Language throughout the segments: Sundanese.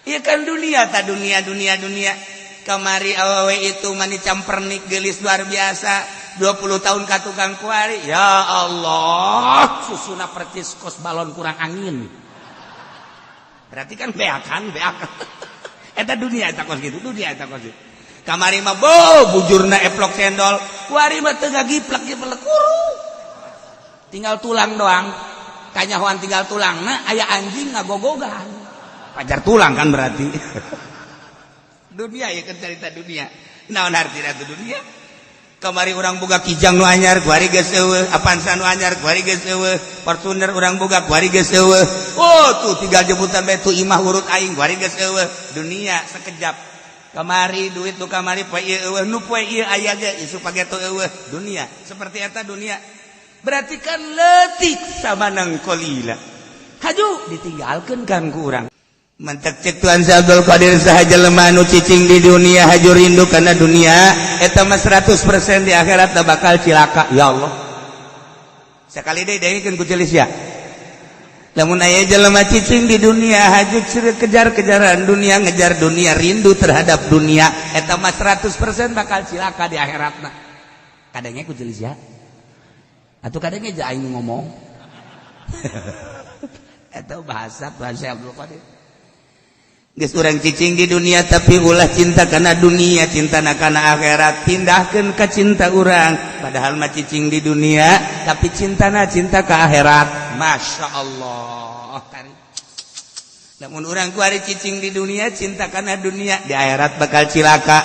Iya kan dunia tak dunia kamari awewe itu mani campernik gelis luar biasa 20 tahun ka tukang kuari ya Allah susuna percis kos balon kurang angin berarti kan beakan eta dunia eta kos gitu kamari mah bujurna eplok cendol kuari mah teu gagiplek kuru tinggal tulang doang kanyahoan tinggal tulangna aya anjing ngagogogan pajar tulang kan berarti dunia ya kan cerita dunia naon artina itu dunia kamari urang boga kijang nu anyar kuari geus eueuh Avanza nu anyar kuari geus eueuh Fortuner urang boga kuari geus eueuh oh tuh tinggal jemputan bae tuh imah urut aing kuari geus eueuh dunia sekejap kamari duit tu kamari poe ieu eueuh nu poe ieu aya ge isu page tu eueuh dunia seperti eta dunia berarti kan leutik samanang qalila haju ditinggalkeun kan ku urang mantak cek Tuhan Abdul Qadir sahaja lemah nu cicing di dunia haju rindu karena dunia eta mah 100% di akhirat tak bakal cilaka ya Allah sekali deui dengkeun ku celis ya lamun aya jelema cicing di dunia haju kejar-kejaran dunia ngejar dunia rindu terhadap dunia eta mah 100% bakal cilaka di akhiratna kadangnya ku celis ya atuh kadangnya ja aing ngomong eta bahasa Abdul Qadir geus urang cicing di dunia tapi ulah cinta karena dunia cinta kana akhirat pindahkeun ka cinta urang padahal mah cicing di dunia tapi cintana cinta ka akhirat Masya Allah lamun urang kuari cicing di dunia cinta kana dunia di akhirat bakal cilaka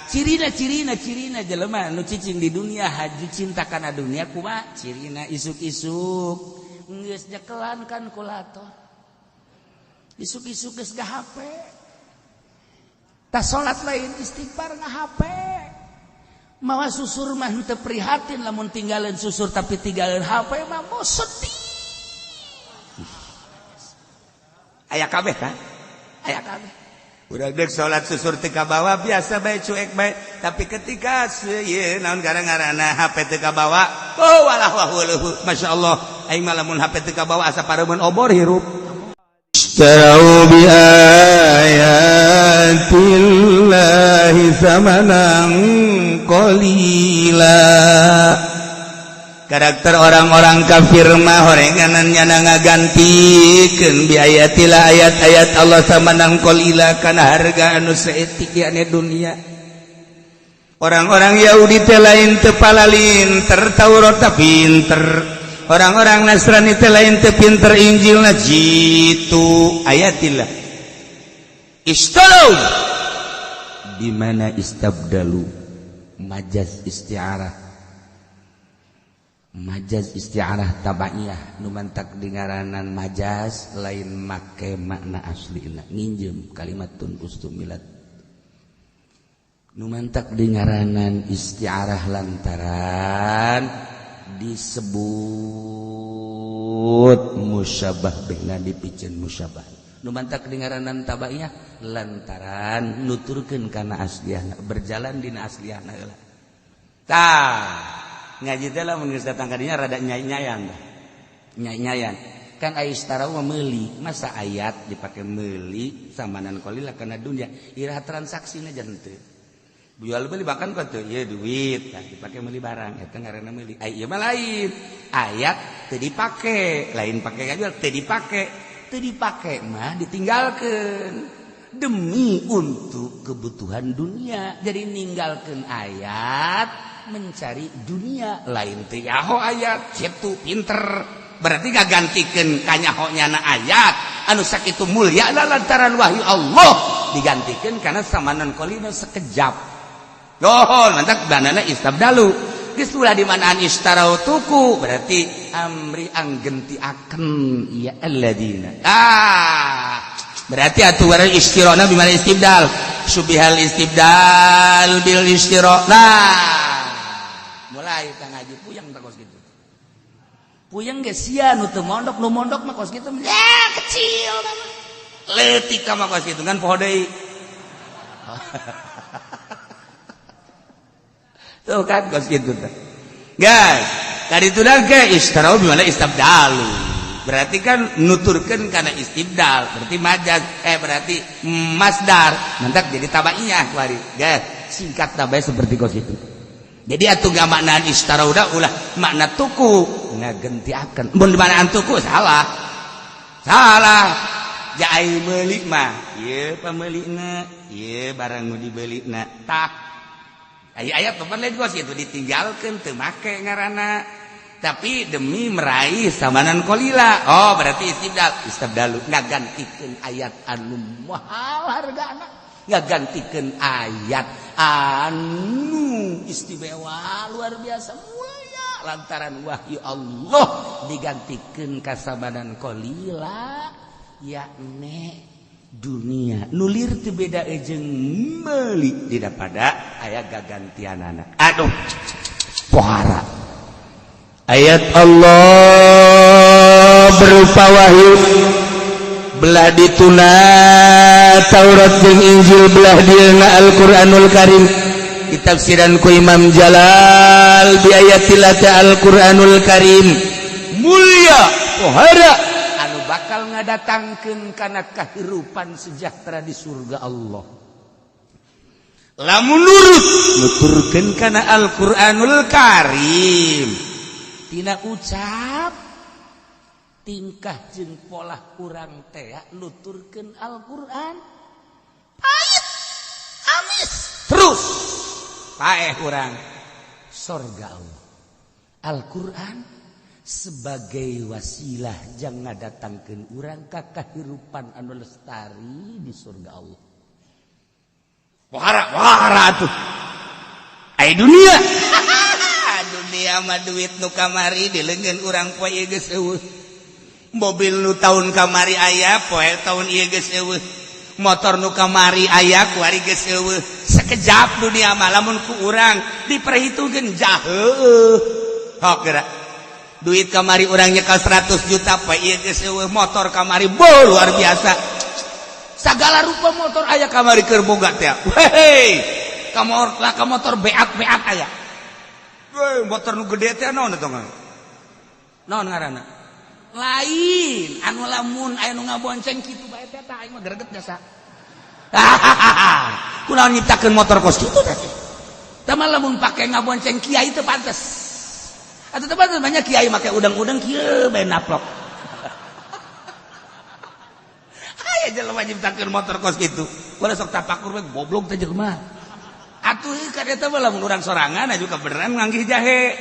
cirina jelema nu cicing di dunia haju cinta kana dunia kumaha cirina isuk-isuk geus nyekelan kan kulator isuk-isuk geus HP tas salat lain istighfar HP mawa susur mah teu prihatin lamun tinggalin susur tapi tinggalin HP mah mau sedih aya kabeh kan aya kabeh urang deuk salat susur teu kabawa biasa bae cuek bae tapi ketika ieu naon gara-garana HP teu kabawa oh walah wahuluh masyaallah aing mah lamun HP teu kabawa asa pareumeun obor hirup Istarau bi ayatillahi samanan qalila karakter orang-orang kafir mah horenganannya ngagantikeun bi ayatillah ayat-ayat Allah samanan qalila kana harga anu saeutik anu dunia orang-orang Yahudi teh lain teu palalinter Taurat teh pinter orang-orang Nasrani teh lain teu pinter Injilna jitu ayatillah istalau di mana istabdalu majaz isti'arah tabaiyah nu mantak dingaranan majaz lain make makna aslina nginjem kalimatun ustumilat nu mantak dingaranan isti'arah lantaran disebut musyabah bihna dipikeun musyabah nu mantak dengaranan tabaiyah lantaran nuturkeun kana asliyahna berjalan dina asliyahna heula tah ngaji teh lamun geus datang ka dinya rada nyai-nyayan kan aya istarau meuli masa ayat dipake meuli samanan qalila kana dunya iraha transaksina jan teu jual beli bahkan kok tuh ya duit nah, dipakai beli barang eta ngaranna meuli ieu mah lain ayat teu dipake lain pake jual teu dipake mah ditinggalkeun demi untuk kebutuhan dunia jadi ninggalkeun ayat mencari dunia lain teh yaho ayat kitu pinter berarti gagantikeun kanyahonyana ayat anu sakitu mulia lantaran wahyu Allah digantikeun kana samanan qalina sekejap dohol mantak banana istabdalu geus ulah di manaan istarau tuku berarti amri anggenti akan ya alladzina berarti aturan istirona bimana istibdal subihal istibdal bil istiro mulai ka ngaji puyeng tak kos gitu puyeng geus sia nu teu mondok nu mondok mah kos gitu ya kecil leutik mah kos gitu kan poho deui tuh kan kos gitu tuh guys tadi itu dah ke istarau bimana istabdalu berarti kan nuturkeun kana istibdal berarti majaz berarti masdar mantap jadi tabaiyah kuari guys singkat tabai seperti kos itu jadi atuh gak makna ishtara ulah makna tuku ngagentiakeun mun makna tuku salah jai meuli mah ieu pameulina ieu barang nu dibelina tah aya teman lain kos itu ditinggalkeun teu make ngaranna tapi demi meraih samanan kolila berarti istibdalu ngagantikeun ayat anu mahal hargana ngagantikeun ayat anu istimewa luar biasa mulia lantaran wahyu Allah digantikeun ka samanan kolila yakni dunia nulir teu beda jeung meuli daripada aya gagantianana aduh pohara ayat Allah berupa wahyu belah dituna Taurat jeung Injil belah dieuna Al-Qur'anul Karim ditafsiran ku Imam Jalal bi ayatil Al-Qur'anul Karim mulia pohara anu bakal ngadatangkeun kana kahirupan sejahtera di surga Allah lamun nurut nuturkeun kana Al-Qur'anul Karim tina ucap tingkah jeung pola urang teh nuturkeun Al-Qur'an pait amis terus paeh urang surga Allah Al-Qur'an sebagai wasilah jang ngadatangkeun urang ka kahirupan anu lestari di surga Allah wahara atuh aya dunia dunia mah duit nu kamari dileungeun urang poe ieu geus eueuh mobil nu taun kamari aya poe taun ieu geus eueuh motor nu kamari aya kuari geus eueuh sakejap dunia mah lamun ku urang diperhitungkeun jah heueuh hok geura duit kamari urang nyekel 100 juta poe ieu geus eueuh motor kamari luar biasa sagala rupa motor aya kamari keur boga teh hei ka motor beat aya motor nu gede teh naon eta naon ngaranna lain anu lamun aya nu ngabonceng kitu bae teh aing mah greget jasa kunaon nyiptakeun motor kos kitu teh tah lamun pake ngabonceng kiai teh pantes atuh teh pantes banyak kiai make udang-udang kieu bae naplok aya jelema nyiptakeun motor kos kitu ulah sok tapakur bae goblok teh jelema atuh ka eta mah lamun urang sorangan aju ka beneran nganggih jahe.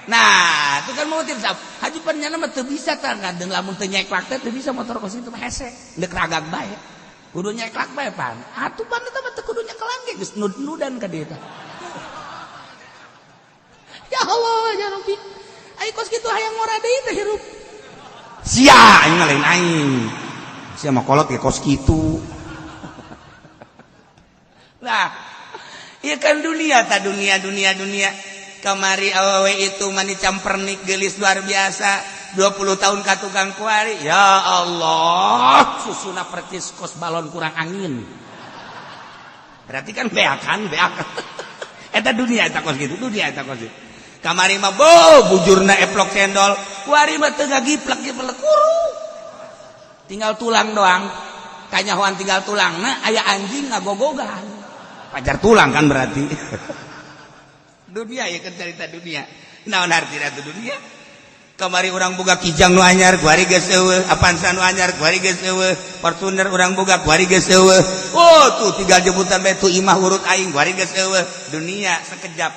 Nah, itu kan motif sab. Haji panjana mah teu bisa tah ngadeung lamun teu nyeklak teh teu bisa motor kos itu mah hese. Deuk ragag bae. Kudu nyeklak bae pan. Atuh pan eta mah teu kudu nyekelan ge geus nud-nudan ka dieu teh. Ya Allah, ya Rabbi. Ai kos kitu hayang ngora deui teh hirup. Sia aing lain aing. Sia mah kolot ge kos kitu. Nah, iya kan dunia kamari awewe itu mani campernik gelis luar biasa 20 tahun ka tukang kuari ya Allah susuna percis kos balon kurang angin berarti kan beakan eta dunia eta kos gitu kamari mah bujurna eplok cendol kuari mah teu gagiplek kuru tinggal tulang doang kanyahoan tinggal tulangna aya anjing ngagogogan pajar tulang kan berarti dunia ya kan cerita dunia naon artina teh dunia kamari urang boga kijang nu anyar kuari geus eueuh Avanza nu anyar kuari geus eueuh Fortuner urang boga kuari geus eueuh tuh tinggal jemputan bae tu imah urut aing kuari geus eueuh dunia sekejap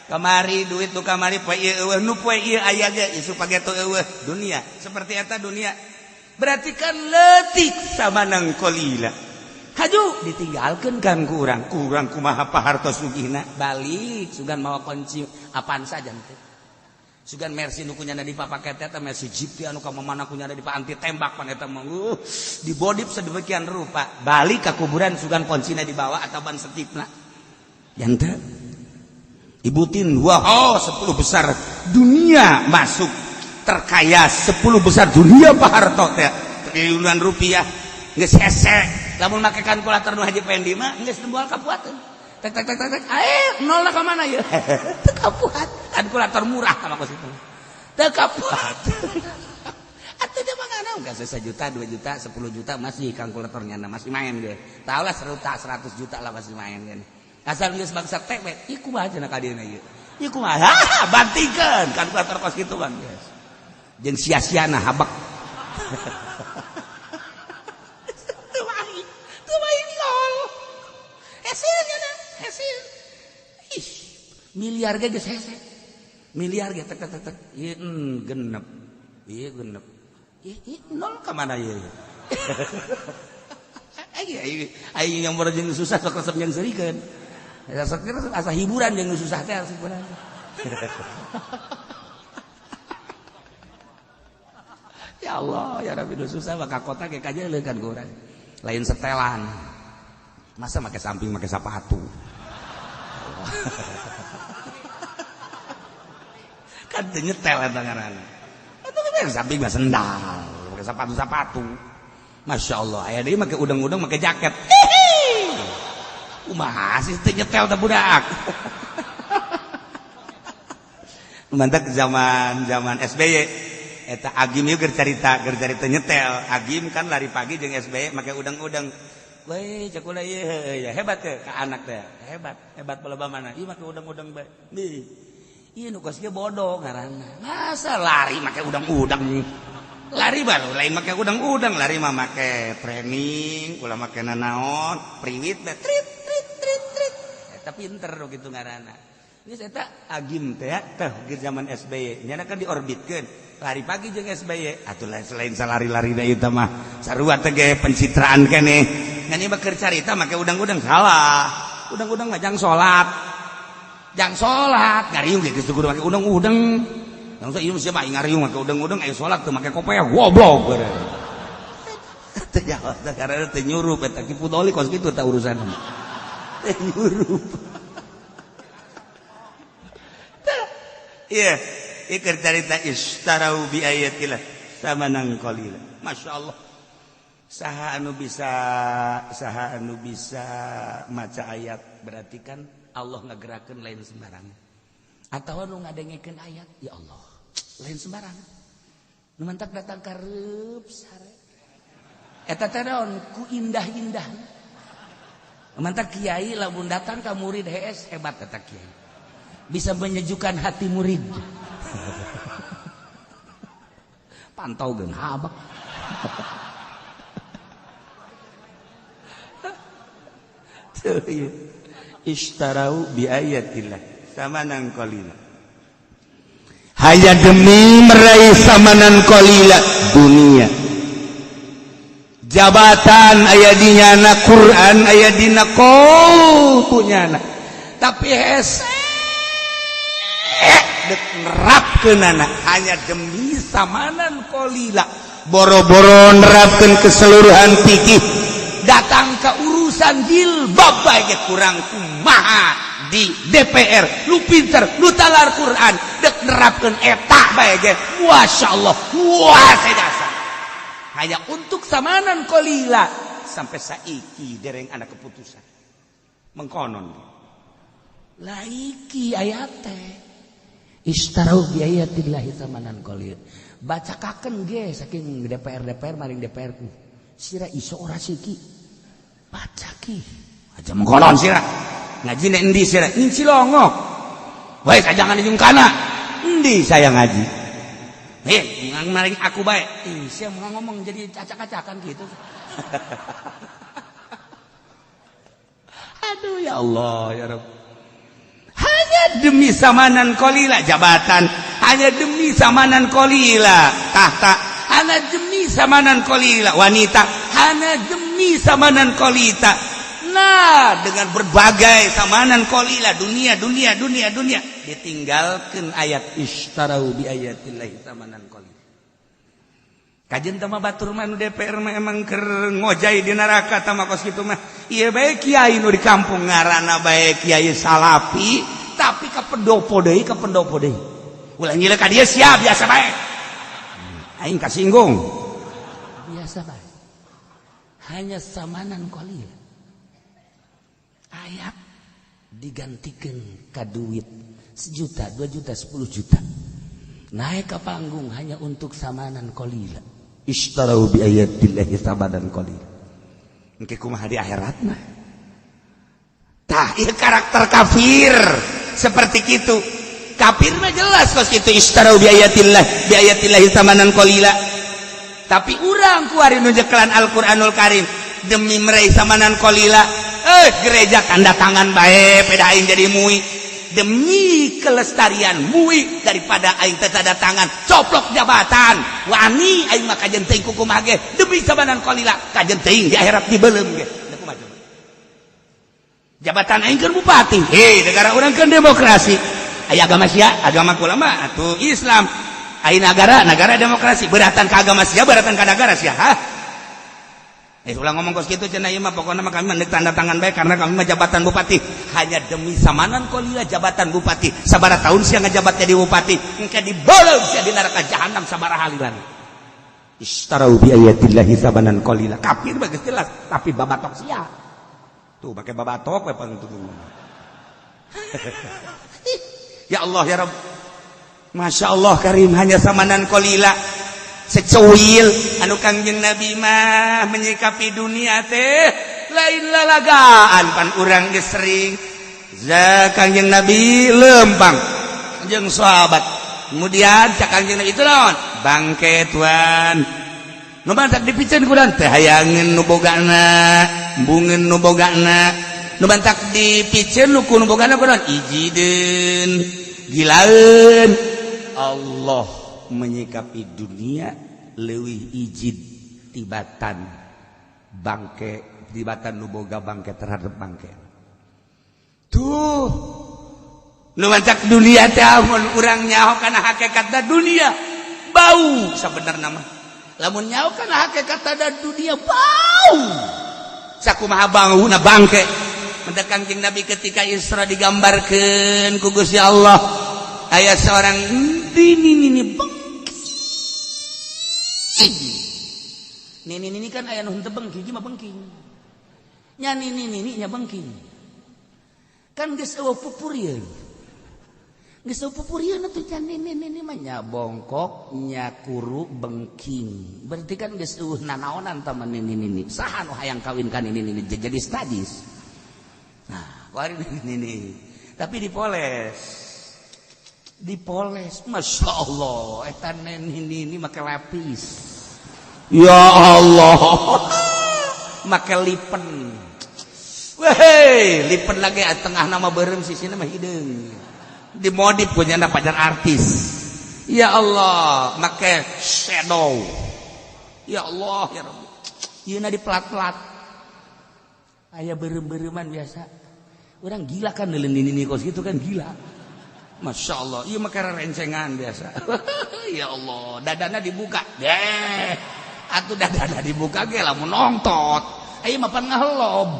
kamari duit nu kamari poe ieu eueuh nu poe ieu aya ge isu page tu eueuh dunia seperti eta dunia berarti kan leutik samanang kolila haju ditinggalkan kan kurang kumaha pahartos sugihna balik sugan mawa kunci apaan saja teh sugan Mercy nu kunyana di papaket eta Mercy Jeep anu ka mana kunyana di anti tembak pan eta mah di bodip sedemikian rupa balik ka kuburan sugan kuncina dibawa atau ban setipna yang teh Ibu Tin 10 besar dunia masuk terkaya 10 besar dunia paharto teh triliunan rupiah geus hese lamun make kalkulator nu Haji Pendi mah geus teu moal kapuateun. Tek nolna ka mana ieu? Teu kapuat. Kalkulator murah ka kos itu. Teu kapuat. Atuh Gak 1 juta, 2 juta, 10 juta masih kalkulatornya masih main ge. Tahu lah 100 juta lah masih main kan. Asal geus bangsa teh ieu kumaha cenah ka dieu ieu. Ieu kumaha? Bantingkeun kalkulator kos kitu Bang guys. Jeung sia-siana habak. Tuh main gol. Hasilnya dah, hasil. Ih, miliar ge geus hese. Miliar ge tek. Ieu genep. Ieu genep. Nol ke mana ya? Ayo yang berjeng susah sok resep yang serikan. Asa hiburan yang susah teh hiburan. Ya Allah, ya Rabbi susah maka kota kayak kaja leukan urang. Lain setelan. Masa make samping make sepatu. Kan teu nyetel eta ngaranna. Samping mah sendal, pakai sepatu. Masya Allah, ayah dia pakai udang-udang, pakai jaket. Kumaha sih teu nyetel teh budak. Mantap zaman SBY. Eta Agim ieu keur carita nyetel. Agim kan lari pagi jeung SBY pakai udang-udang. Weh, cek ulah ieu ya hebat ke ka anak teh. Hebat bala mana? Ieu make udang-udang bae. Nih. Iya nu kos ge bodoh ngaranna. Masa lari make udang-udang. Lari baru lain make udang-udang, lari mah make training, ulah make nanaon, priwit teh trit. Eta pinter kitu ngaranna. Geus eta Agim teh teh geus zaman SBY. Nyana kan diorbitkeun. Lari pagi jeung SBY. Atuh selain salari-lari ieu teh mah sarua teh ge pencitraan keneh. Ngan ieu keur carita make udang-udang salah. Udang-udang mah jang salat. Jang salat ngariung ge geus kudu make udang-udang. Langsung ieu sia mah ngariung make udang-udang aya salat teu make kopiah goblok bener. Teu jawab karena teu nyurup eta ki putoli kos kitu tah urusan. Teu nyurup. Iya, ieu carita istarau bi ayatillah samanan qalila. Masyaallah. Saha anu bisa maca ayat berarti kan Allah ngagerakeun lain sembarangan. Atawa nu ngadengekeun ayat, ya Allah, lain sembarangan. Nu mantap datang ka reup sare. Eta teh naon ku indah-indahna. Mantap kiai lamun datang ka murid HS hebat eta kiai. Bisa menyejukkan hati murid. Pantau geun habak. Tuh ieu. Ishtarau bi ayatillah samanan qalila. Hanya demi meraih samanan qalila dunia. Jabatan aya dinyana, Quran aya dina qalbunyana. Tapi hese dek nerapkeunana hanya demi samanan qalila. Boro-boro nerapkeun keseluruhan fikih. Datang ke urusan jilbab bae kurang kumaha di DPR lu pinter lu talar Quran dek nerapkeun eta bae ge masyaallah puasa dasar hanya untuk samanan qalila sampai saiki dereng ada keputusan mengkonon laiki ayat teh istarau bi ayatillahi samanan qalil bacakakeun ge saking DPR maring DPR ku sira iso ora siki baca ki aja mengkonon sira ngaji nek endi sira ning Cilongok wae kajangan di kana endi saya ngaji maring aku bae sia ngomong jadi acak-acakan gitu. Aduh ya Allah ya Rabb, hanya demi samanan qalila jabatan, hanya demi samanan qalila tahta, hanya demi samanan qalila wanita, hanya demi samanan qalita. Nah, dengan berbagai samanan qalila dunia ditinggalkan ayat istarau bi ayatillahi samanan qalila. Kajen tama batur mah nu DPR mah emang keur ngojai di neraka tama kos kitu mah. Ieu bae kiai nu di kampung ngaranna bae kiai salapi, tapi ka pendopo deui. Ulah ngileuk ka dieu sia biasa bae. Aing kasinggung. Biasa bae. Hanya samanan qalil. Ayat digantikan ka duit 1 juta, 2 juta, 10 juta. Naik ke panggung hanya untuk samanan qalil. Ishtarau bi ayatillahi tsamanan qalil. Engke kumaha di akhirat mah. Tah ieu karakter kafir seperti kitu. Kafir mah jelas kos kitu ishtarau bi ayatillahi tsamanan qalila. Tapi urang ku ari nu jekelan Al-Qur'anul Karim demi meraih tsamanan qalila, gereja tanda tangan bae peda aing jadi muui. Demi kelestarian muui daripada aing teh tanda tangan coplok jabatan wani aing mah kajen teuing ku kumaha ge demi tsamanan qalila kajen teuing di akhirat dibeuleum ge da kumaha coba jabatan aing keur bupati negara urang keur demokrasi aya agama sia agama ulama atuh Islam aing negara demokrasi beratan ka agama sia beratan ka negara sia ulang ngomong kos kitu cenah ieu mah pokona mah kami mendek tanda tangan bae karena kami mah jabatan bupati hanya demi tsamanan qalila jabatan bupati sabaraha tahun sia ngajabat jadi bupati engke dibeuleum sia di neraka jahanam sabaraha halilan ishtarau bi ayatillahi tsamanan qalila kafir mah geus jelas tapi babatok sia tuh make babatok we pantutung ya Allah ya Rabb Masya Allah Karim hanya tsamanan qalila secuil anu Kangjeng Nabi mah menyikapi dunia teh lain lalagaan pan urang geus sering za Kangjeng Nabi lempang jeung sahabat kemudian cak Kangjeng Nabi itu naon bangke tuan nu bantak dipikeun kuran teh hayangeun nu bogana bungeun nu bogana nu bantak dipikeun nu kudu bogana kunaon ijideun gilaeun Allah menyikapi dunia leuwih ijid tibatan bangke tibatan nu boga bangke terhadap bangke tuh nu mancak dunia teh mun urang nyaho kana hakikatna dunia bau sabenerna mah lamun nyaho kana hakikatna dunia bau sakumaha bauna bangke mentek Kangjeng Nabi ketika Isra digambarkeun ku Gusti Allah aya seorang ini ini kan aya nu henteu bengking mah bengking nya ini nya bengking kan geus eueuh pupurieun atuh nya ini mah nya bongkok nya kuru bengking berarti kan geus eueuh nanaonan tah ini saha nu hayang kawin kan ini jadi stadis nah kuari ini tapi dipoles Masya Allah eta ini make lapis ya Allah make lipen weh lipen lagi tengah nama beureum sisina mah hideung dimodif ku nya pacar artis ya Allah make shadow ya Allah ya Rabbi ieu na diplat-plat aya beureum-beureuman biasa urang gila kan neuleun ini kos gitu kan gila Masya Allah, iya mah kira rencengan biasa. Ya Allah, dadana dibuka, atuh dadana dibuka ge lamun nongtot, ayo mah pan ngahelob.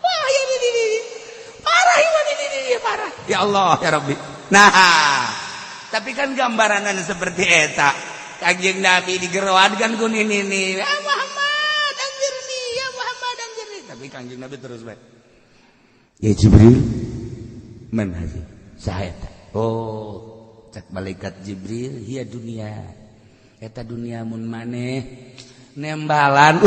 Wah, ya ini parah ini parah. Ya Allah, ya Rabbi. Nah, tapi kan gambaran seperti eta, Kangjeng Nabi digeroadkan ku ini. Ya Muhammad, anjirni, ya Muhammad, anjirni. Tapi Kangjeng Nabi terus baik. Ya Jibril man hazi saya oh cek malaikat Jibril hiya dunia eta dunia mun maneh nembalan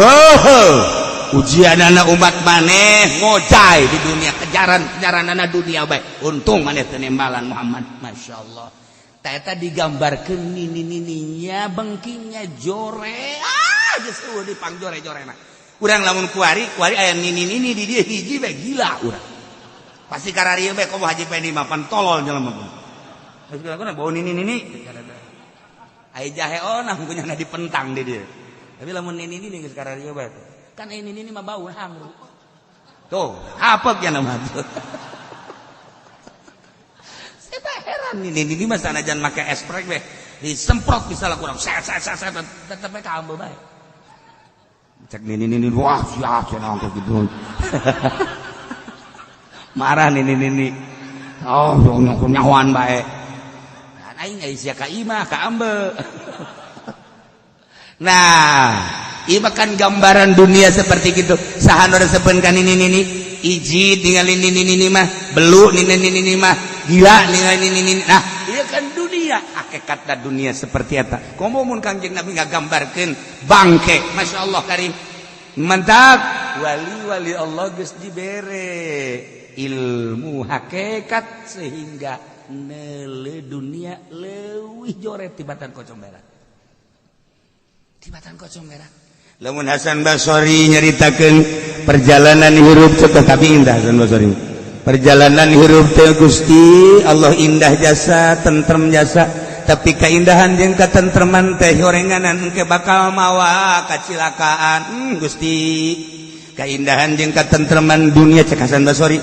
ujianana umat maneh ngojay di dunia kejaran-kejaranana dunia bae untung maneh teu nembalan Muhammad masyaallah ta eta digambarkeun nini-nininya bengkingnya jore geus eueuh dipangjore-jorena urang lamun kuari aya nini-nini di dieu hiji bae gila urang pasti kararieu bae komo haji pendi mapan tolol jelema pun. Geus kira-kira bau nini. Aya jahe onah punyana dipentang di dieu. Tapi lamun nini geus kararieu bae. Kan nini mah bau hangru. Tuh, hapek ya nama tuh. Saya tak heran nini mah sanajan make esprek bae. Disemprot misalnya kurang set tetep ka ambeul bae. Cek nini wah sia cenah gitu. Marah nini oh nyahuan bae aing aya sia ka imah ka ambe nah ieu kan gambaran dunia seperti gitu saha nu resepkeun ka nini iji ningali nini mah belu nini mah gila ningali nini nah ieu meninggalkan dunia. Hakikatna dunia seperti eta. Komo mun Kangjeng Nabi ngagambarkeun bangke. Masyaallah karim. Mantap. Wali-wali Allah geus dibere ilmu hakikat sehingga neule dunia leuwih joret tibatan kocomberan. Tibatan kocomberan. Lamun Hasan Basori nyaritakeun perjalanan hirup teh tapi indah Hasan Basori. Perjalanan hirup teh Gusti Allah indah jasa, tentrem jasa, tapi keindahan jeung katentreman teh horenganan engke bakal mawa kacilakaan. Gusti keindahan jeung katentreman dunia cek Hasan Basori.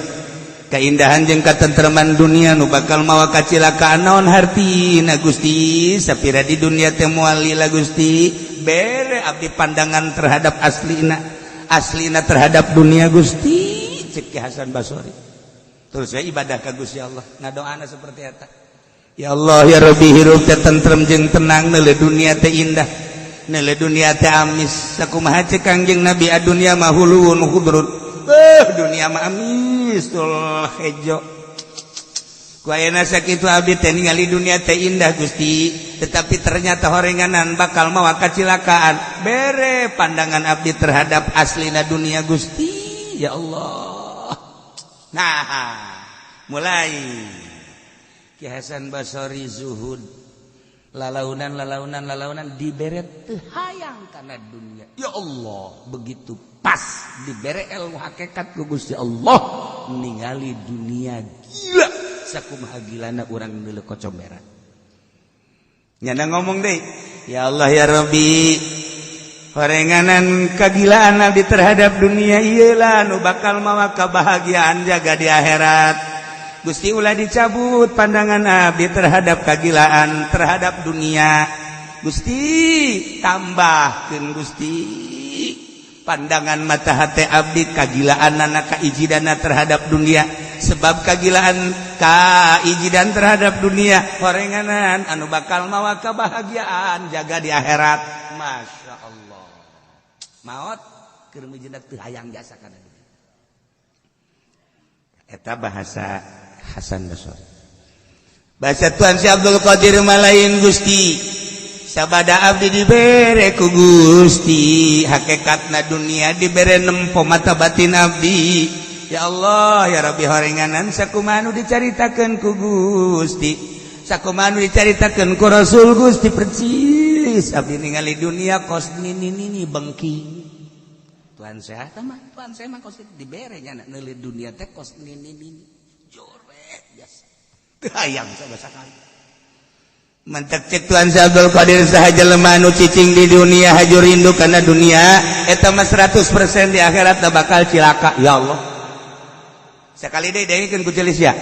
Keindahan jeung katentreman dunia nu bakal mawa kacilakaan naon hartina Gusti sapira di dunia teh moal lila Gusti bere abdi pandangan terhadap aslina terhadap dunia Gusti cek Hasan Basori. Terus saya ibadah ka Gusti Allah ngadoana seperti eta. Ya Allah ya Rabbi hirup teh tentrem jeung tenang neule dunia teh indah neule dunia teh amis sakumaha cek Kangjeng Nabi adunya mah huluun hudrun. Dunia mah amis tul hejo. Ku ayeuna sakitu abdi teh ningali dunia teh indah Gusti, tetapi ternyata horenganan bakal mawa kacilakaan. Bere pandangan abdi terhadap aslina dunia Gusti. Ya Allah. Nah, mulai Ki Hasan Basori zuhud. Lalaunan dibere teu hayang kana dunia. Ya Allah, begitu pas dibere ilmu hakikat ku Gusti Allah ningali dunia gila sakumaha gilana urang neuleuh kocomberan. Nyana ngomong deui, ya Allah ya Rabbi horenganan kagilaan abdi terhadap dunia ieu lah nu bakal mawa kabahagiaan jaga di akhirat. Gusti ulah dicabut pandangan abdi terhadap kagilaan terhadap dunia. Gusti tambahkeun Gusti pandangan mata hati abdi kagilaanna kaijidana terhadap dunia. Sebab kagilaan kaijidan terhadap dunia horenganan anu bakal mawa kebahagiaan jaga di akhirat. Masya Allah. Maot keur mijinak teu hayang jasa kana dunia. Eta bahasa Hasan Basori. Bahasa Tuan Si Abdul Qadir malain Gusti. Sabada abdi dibere ku Gusti hakikatna dunia dibere nempo mata batin abdi. Ya Allah ya Rabbi horenganan sakumaha nu dicaritakeun ku Gusti sakumaha nu dicaritakeun ku Rasul Gusti percis abdi ningali dunia kos nini bengking. Tuan saya mah kos dibere nya neuli dunia teh kos nini joret biasa teu hayang sabasakali. Mantak cek Tuan Abdul Qadir sahaja lemah nu cicing di dunia haju rindu karena dunia eta mah 100% di akhirat tak bakal cilaka. Ya Allah sekali deui dengkeun ku celis ya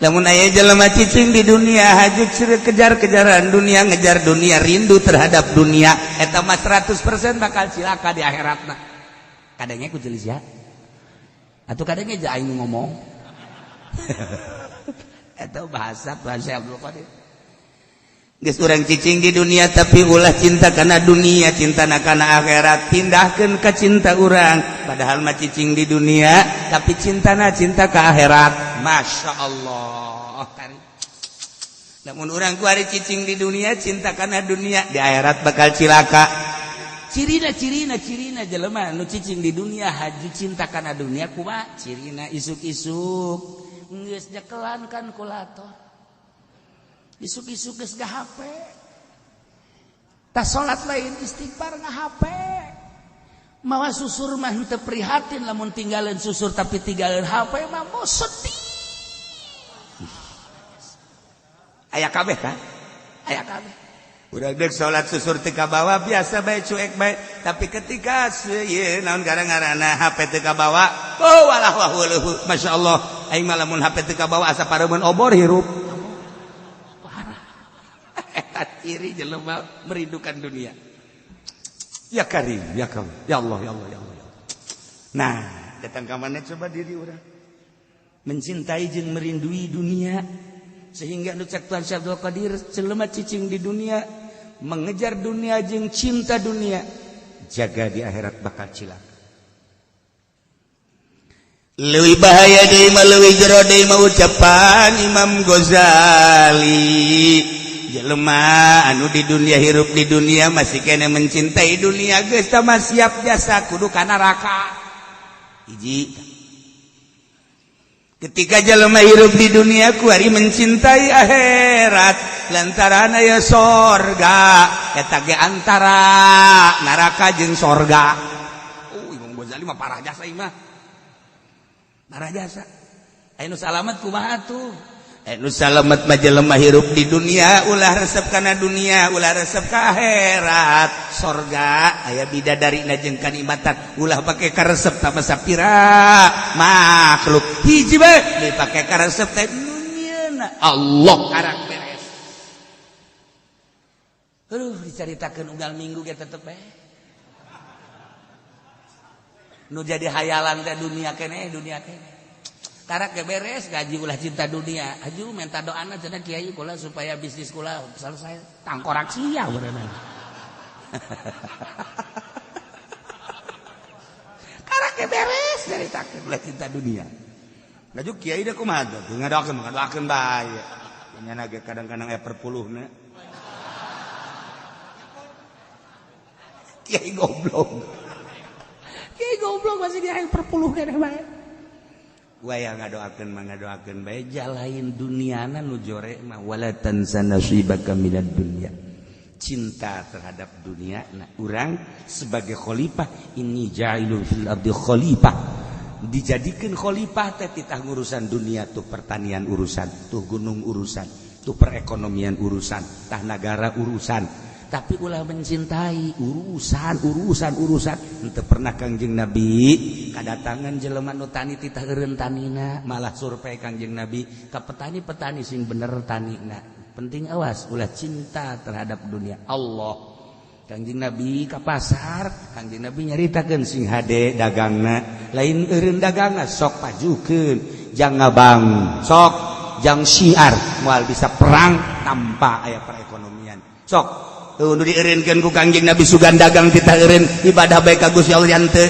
lamun aya jelema cicing di dunia haju kejar-kejaran dunia ngejar dunia rindu terhadap dunia eta mah 100% bakal cilaka di akhiratna. Kadangnya ku celis ya atuh kadangnya ja aing ngomong eta bahasa Tuan Abdul Qadir. Geus urang cicing di dunia tapi ulah cinta kana dunia, cinta kana akhirat, pindahkeun ka cinta urang. Padahal mah cicing di dunia tapi cintana cinta ka akhirat. Masya Allah. Namun urang ku ari cicing di dunia, cinta kana dunia, di akhirat bakal cilaka. Cirina jelema nu cicing di dunia haji cinta kana dunia kumaha? Cirina isuk-isuk geus nyekelan kan kulator. Isuk-isuk geus ngahape. Tas salat lain istighfar ngahape. Mawa susur mah teu prihatin lamun tinggalin susur tapi tinggalin HP mah mau sedih. Aya kabeh kan? Aya kabeh. Udah dek salat susur teu kabawa biasa bae cuek bae, tapi ketika ieu naon gara-garana HP teu kabawa, oh walah wahuluh. Masyaallah, aing mah lamun HP teu kabawa asa pareumeuan obor hirup. Ciri jelema merindukan dunia. Ya Karim, ya Karim, ya Allah, ya Allah, ya Allah. Nah, datang ka mana coba diri urang. Mencintai jeung merindui dunia sehingga nu cek Tuan Abdul Qadir jelema cicing di dunia, mengejar dunia jeung cinta dunia, jaga di akhirat bakal cilaka. Leuwih bahaya deui mah leuwih jero deui mah ucapan Imam Ghazali. Jelema anu di dunia hirup di dunia masih kena mencintai dunia geus tah mah siap jasa kudu ka neraka. Hiji. Ketika jelema hirup di dunia kuari mencintai akhirat lantaran aya sorga eta ge antara neraka jeung sorga. Oh Imam Ghazali mah parah jasa ieu mah. Parah jasa. Anu salamet kumaha tuh? Anu salamet mah jelema hirup di dunia ulah resep kana dunia, ulah resep ka akhirat. Sorga aya bidadarina jeung kanikmatan ulah pake ka resep tah sapira makhluk. Hiji bae dipake ka resep teh duniana. Allah karak beres. Dicaritakeun unggal minggu ge tetep nu jadi hayalan teh dunia keneh karak ge beres gaji ulah cinta dunia aju minta doana cenah kiai kula supaya bisnis kula selesai tangkorak sia berenang karak ge beres dari takdir ulah cinta dunia aju kiai da kumaha tuh ngadoakeun bae nyana ge kadang-kadang perpuluhna kiai goblok masih dia yang perpuluh kene bae. Waya ngadoakeun bae jalain duniana nu jore mah wala tansa nasibaka minad dunya. Cinta terhadap dunia nah urang sebagai khalifah ini ja'ilun fil ardi khalifah. Dijadikeun khalifah teh titah ngurusan dunia tuh pertanian urusan, tuh gunung urusan, tuh perekonomian urusan, tah negara urusan. Tapi ulah mencintai urusan henteu pernah Kangjeng Nabi kadatangan jelema nu tani titah eureun tanina malah survei Kangjeng Nabi ka petani-petani sing bener tanina penting awas ulah cinta terhadap dunia Allah. Kangjeng Nabi ka pasar Kangjeng Nabi nyaritakeun sing hade dagangna lain eureun dagangna sok pajukeun jang ngabang sok jang syiar moal bisa perang tanpa aya perekonomian sok nu dieureunkeun ku Kangjeng Nabi sugan dagang titah eureun ibadah bae ka Gusti Allah jan teu.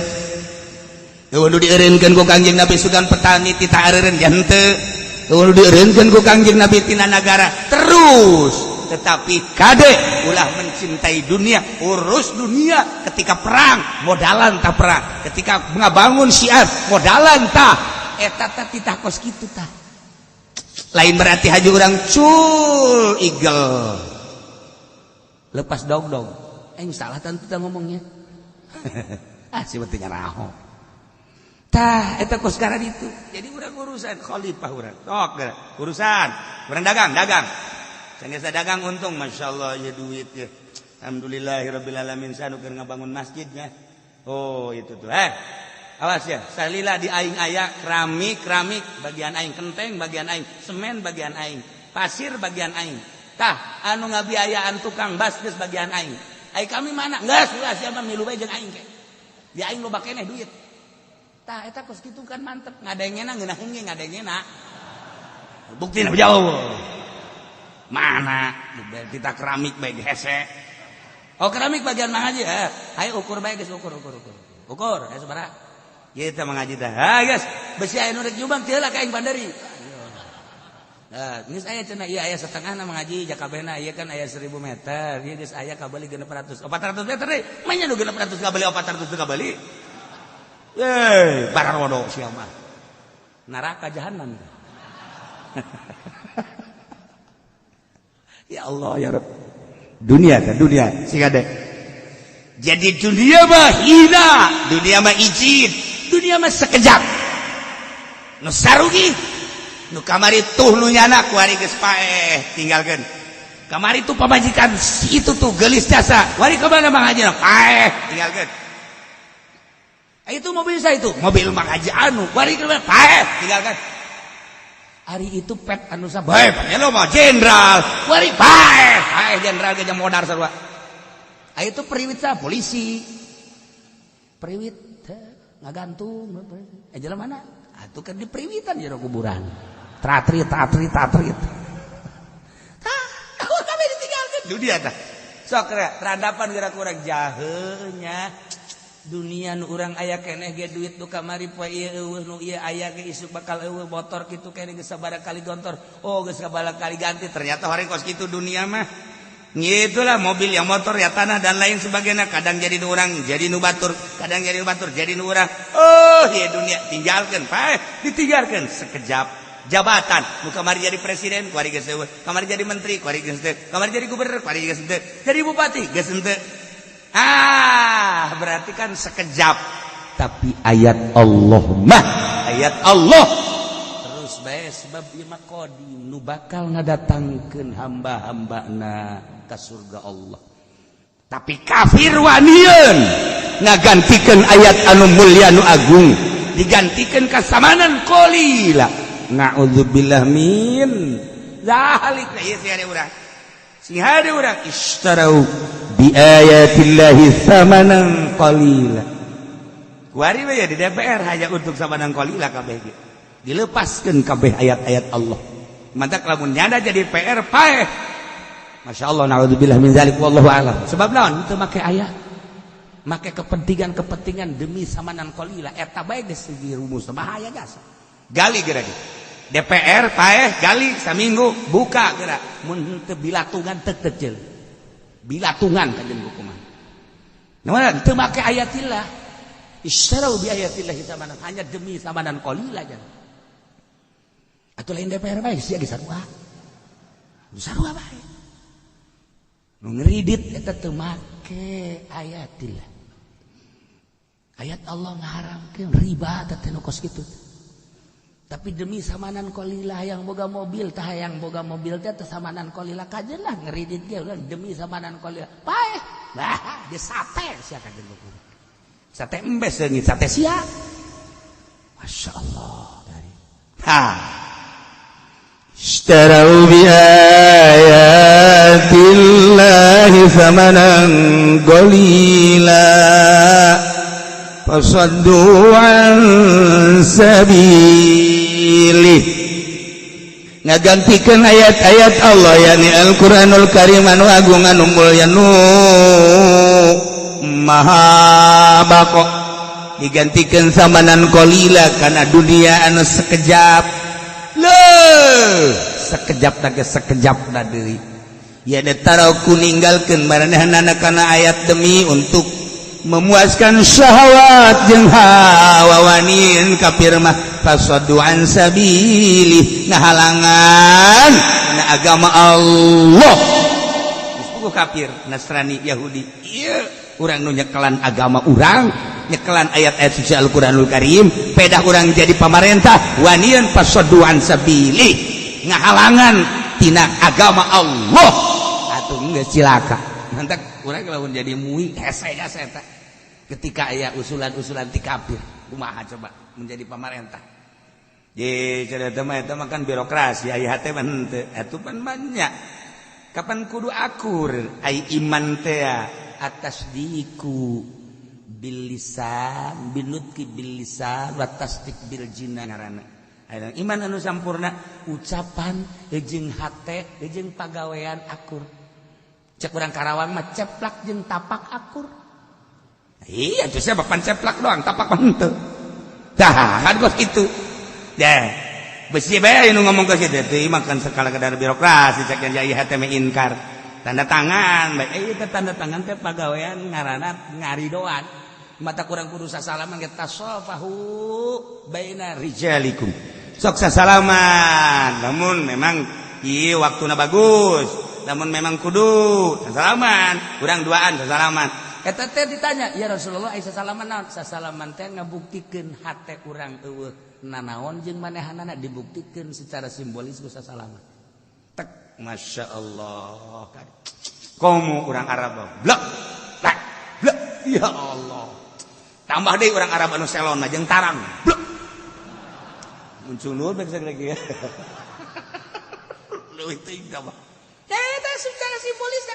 Nu dieureunkeun ku Kangjeng Nabi sugan petani titah eureun jan teu. Nu dieureunkeun ku Kangjeng Nabi tina nagara terus tetapi kade ulah mencintai dunia urus dunia ketika perang modalan tah perang ketika ngabangun syiar modalan tah eta tah titah kos kitu tah lain berarti haji urang cul eagle lepas dog salah tentu kita ngomongnya si betinya raho tah eta kos karan itu jadi urang urusan khalifah urang sok urusan urang dagang sanggeus dagang untung masyaallah ya duit ya alhamdulillahirabbil alamin sanu keur ngabangun masjidnya oh itu tuh awas ya salila di aing aya keramik bagian aing kenteng bagian aing semen bagian aing pasir bagian aing tah anu ngabiayaan tukang bas geus bagian aing. Ai kami mana? Geus ulah sia mah milu bae jeung aing ke. Di aing loba keneh duit. Tah eta kos kitu kan mantep ngadengena ngeunah hengge ngadengena. Buktina jauh. Mana? Kita keramik bae hese. Oh keramik bagian mana aja? Ayo ukur bae geus ukur. Ukur aya sabaraha? Ieu teh mengaji teh. Ha geus besi aya nu rek nyumbang teu lah ka aing bandari. Geus aya cenah ieu aya setengahna mengaji jakabehna ieu kan aya 1000 meter ieu geus aya kabeli 600 400 meter deui mah nya nu 600 kabeli 400 kabeli barang wodo sia mah neraka jahanam ya Allah ya Rabb dunia sing ada jadi dunia mah hina dunia mah izin dunia mah sekejap nu sarugi nu kamari tuh nu nyana ku ari geus paeh tinggalkeun kamari tuh pamajikan si itu tuh geulis jasa wari ka mana Mang Haji paeh tinggalkeun itu mobil saya itu mobil Mang Haji anu wari ka mana paeh tinggalkeun ari itu pet anu sabae panelo mah jenderal wari paeh jenderal ge jang modar sarua ari itu periwit sa polisi periwit ngagantung jelema mana atuh kan di periwitan jero kuburan Tatrit. Kami ditinggalkan dunia tah. Sok radapan gerak kurang jaheunya. dunia nu urang aya keneh ge duit nu kamari poe ieu nu ieu aya ge isuk bakal motor kitu keneh geus sabaraha kali gontor geus sabaraha kali ganti ternyata harengkos kitu dunia mah ngitulah mobil yang motor ya tanah dan lain sebagainya kadang jadi nu urang jadi nu batur kadang jadi nu batur jadi nu urang ya dunia tinggalkeun paeh ditinggalkeun sekejap jabatan nu kamari jadi presiden kuari geus eueuh kamari jadi menteri kuari geus teu kamari jadi gubernur kuari geus teu jadi bupati geus teu berarti kan sekejap tapi ayat Allah mah ayat Allah terus bae sebab ieu mah qadim nu bakal ngadatangkeun hamba-hambana ka surga Allah tapi kafir wanieun ngagantikeun ayat anu mulya nu agung digantikeun ka samanan qalila naudzubillah min zalik ieu si hade urang istarau bi ayatillahi samanan qalila kuari we ya di DPR hanya untuk samanan qalila kabeh ge dilepaskeun kabeh ayat-ayat Allah mantak lamun nyanda jadi PR paeh masyaallah naudzubillah min zalik wallahu a'lam sebab naon teu make ayat make kepentingan demi samanan qalila eta bae geus dirumus bahaya gas gali geura DPR paeh gali saminggu buka geura mun teu bilatungan teu bilatungan kanjeng hukuman namun teu make ayatillah istarau bi ayatillah samanan hanya demi samanan qalila aja atuh lain DPR bae sia ge sarua bae nu ngridit eta teu make ayatillah ayat Allah ngaharamkeun riba teh nu kos kitu tapi demi samanan qalila yang boga mobil tah yang boga mobil teh samanan qalila kajen lah ngeridit ge demi samanan qalila paeh bah di sate sia kajen buku sate embes deui sate sia masyaallah dari istarau bi ayatillahi samanan qalila fasaddu an sabilih ngagantikeun ayat-ayat Allah yakni Al-Qur'anul Karim anu agung anu mulya nu maha bako digantikeun samanan qalila kana dunia anu sekejap sekejap na geus sekejap na deui ya tarau kuninggalkeun maranehna kana ayat demi untuk memuaskan syahwat jeung hawa wanin kafir mah fasaddu an sabilih ngahalangan na agama Allah geus kafir Nasrani Yahudi ieu urang nu nyekelan agama urang nyekelan ayat-ayat suci Al-Qur'anul Karim pedah urang jadi pamarentah wanian fasaddu an sabilih ngahalangan tina agama Allah atuh geus cilaka mantak urang lamun jadi muih hese eta ketika aya usulan-usulan ti kafir kumaha coba menjadi pamarentah ye cerita mah eta mah kan birokrasi aya teh mah henteu atuh pan banyak kapan kudu akur ai iman teh atas diku bil lisan binutki bil lisan wa tasdiq bil jinan ngaranna iman anu sampurna ucapan jeung hate jeung pagawean akur cek urang Karawang mah ceplak jeung tapak akur iya itu saya bapan ceplak doang tapak mah henteu tah kan kos kitu dah besi bae nu ngomong ke kitu teh makan sekala kadar birokrasi cek jai hate me inkar tanda tangan bae teh tanda tangan teh pagawean ngaranna ngaridoan mata kurang kudu sasalaman ge tasafahu baina rijalikum sok sasalaman namun memang ieu waktuna bagus namun memang kudu sasalaman urang duaan sasalaman eta teh ditanya ya Rasulullah aya sasalaman naon sasalaman teh ngabuktikeun hate urang eueuh nanaon jeung manehanana dibuktikeun secara simbolis ku sasalaman tek masyaallah komo urang Arab blak tak blak ya Allah tambah deui urang Arab anu selon jeung tarang blak muncul nur bek lagi ya leuwih teuing tambah eta secara simbolis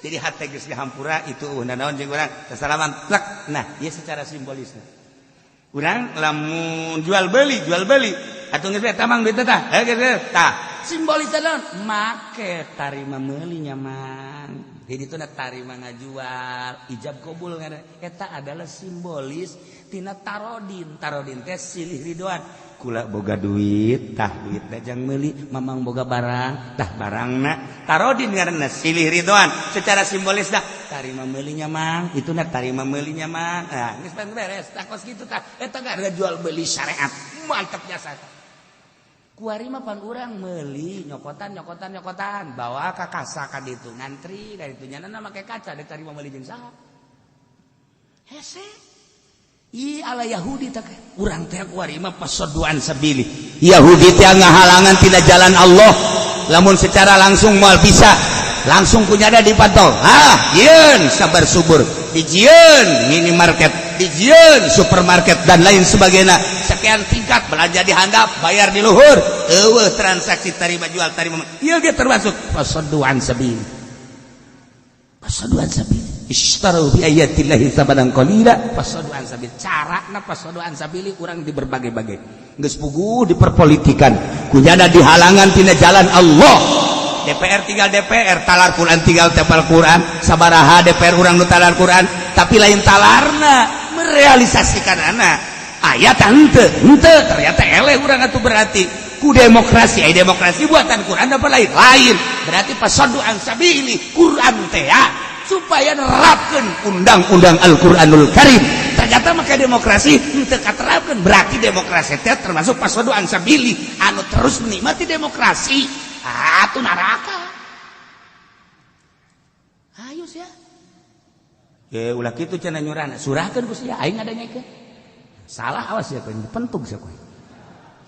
jadi hate geus dihampura itu naon jeung urang sasalaman plak nah ieu secara simbolisna urang lamun jual beli atuh geus tamang duit tah geus tah simbolisna naon make tarima meuli nyaman jadi itu tarima ngajual ijab kabul eta adalah simbolis tina tarodin teh silih ridwan kula boga duit tah duit dajang meuli mamang boga barang tah barangna tarodin ngaranna silih ridwan secara simbolis dah tarima meuli mang itu tarima meuli mang geus beres tah kos kitu tah eta gak jual beli syariat mantap jasa kuari mah pan urang meuli nyokotan bawa ka kasa ka ditu ngantri ka ditu nyanana make kaca ditarima meuli jeung saha hese ala Yahudi tak urang teh kuari mah pasodoan sabili Yahudi teh ngahalangan tina jalan Allah lamun secara langsung moal bisa langsung kunyada dipantol yeun sabar subur dijieun minimarket dijieun supermarket dan lain sebagainya sekian tingkat belanja dihandap bayar di luhur eueuh transaksi tarima jual tarima ieu ge termasuk pasodoan sabili ishtaru bi ayatillahi samanan qalila pasodoan sabili carana pasodoan sabili urang di berbagai-bagai geus puguh diperpolitikan kunyada dihalangan tina jalan Allah DPR tinggal DPR talar Quran tinggal tepal Quran sabaraha DPR urang nu talar Quran tapi lain talarna merealisasikan anak ayat henteu ternyata eleh urang atuh berarti ku demokrasi demokrasi buatan Quran apa lain berarti pasodoan sabili Quran teh supaya nerapkeun undang-undang Al-Qur'anul Karim ternyata maka demokrasi henteu katerapkeun berarti demokrasi teh termasuk pasodoan sabili anu terus menikmati demokrasi atuh neraka ayo sia ulah kitu cenah nyurana surahkeun ku sia aing ngadanyakeun salah awas ya kan pentung sia kowe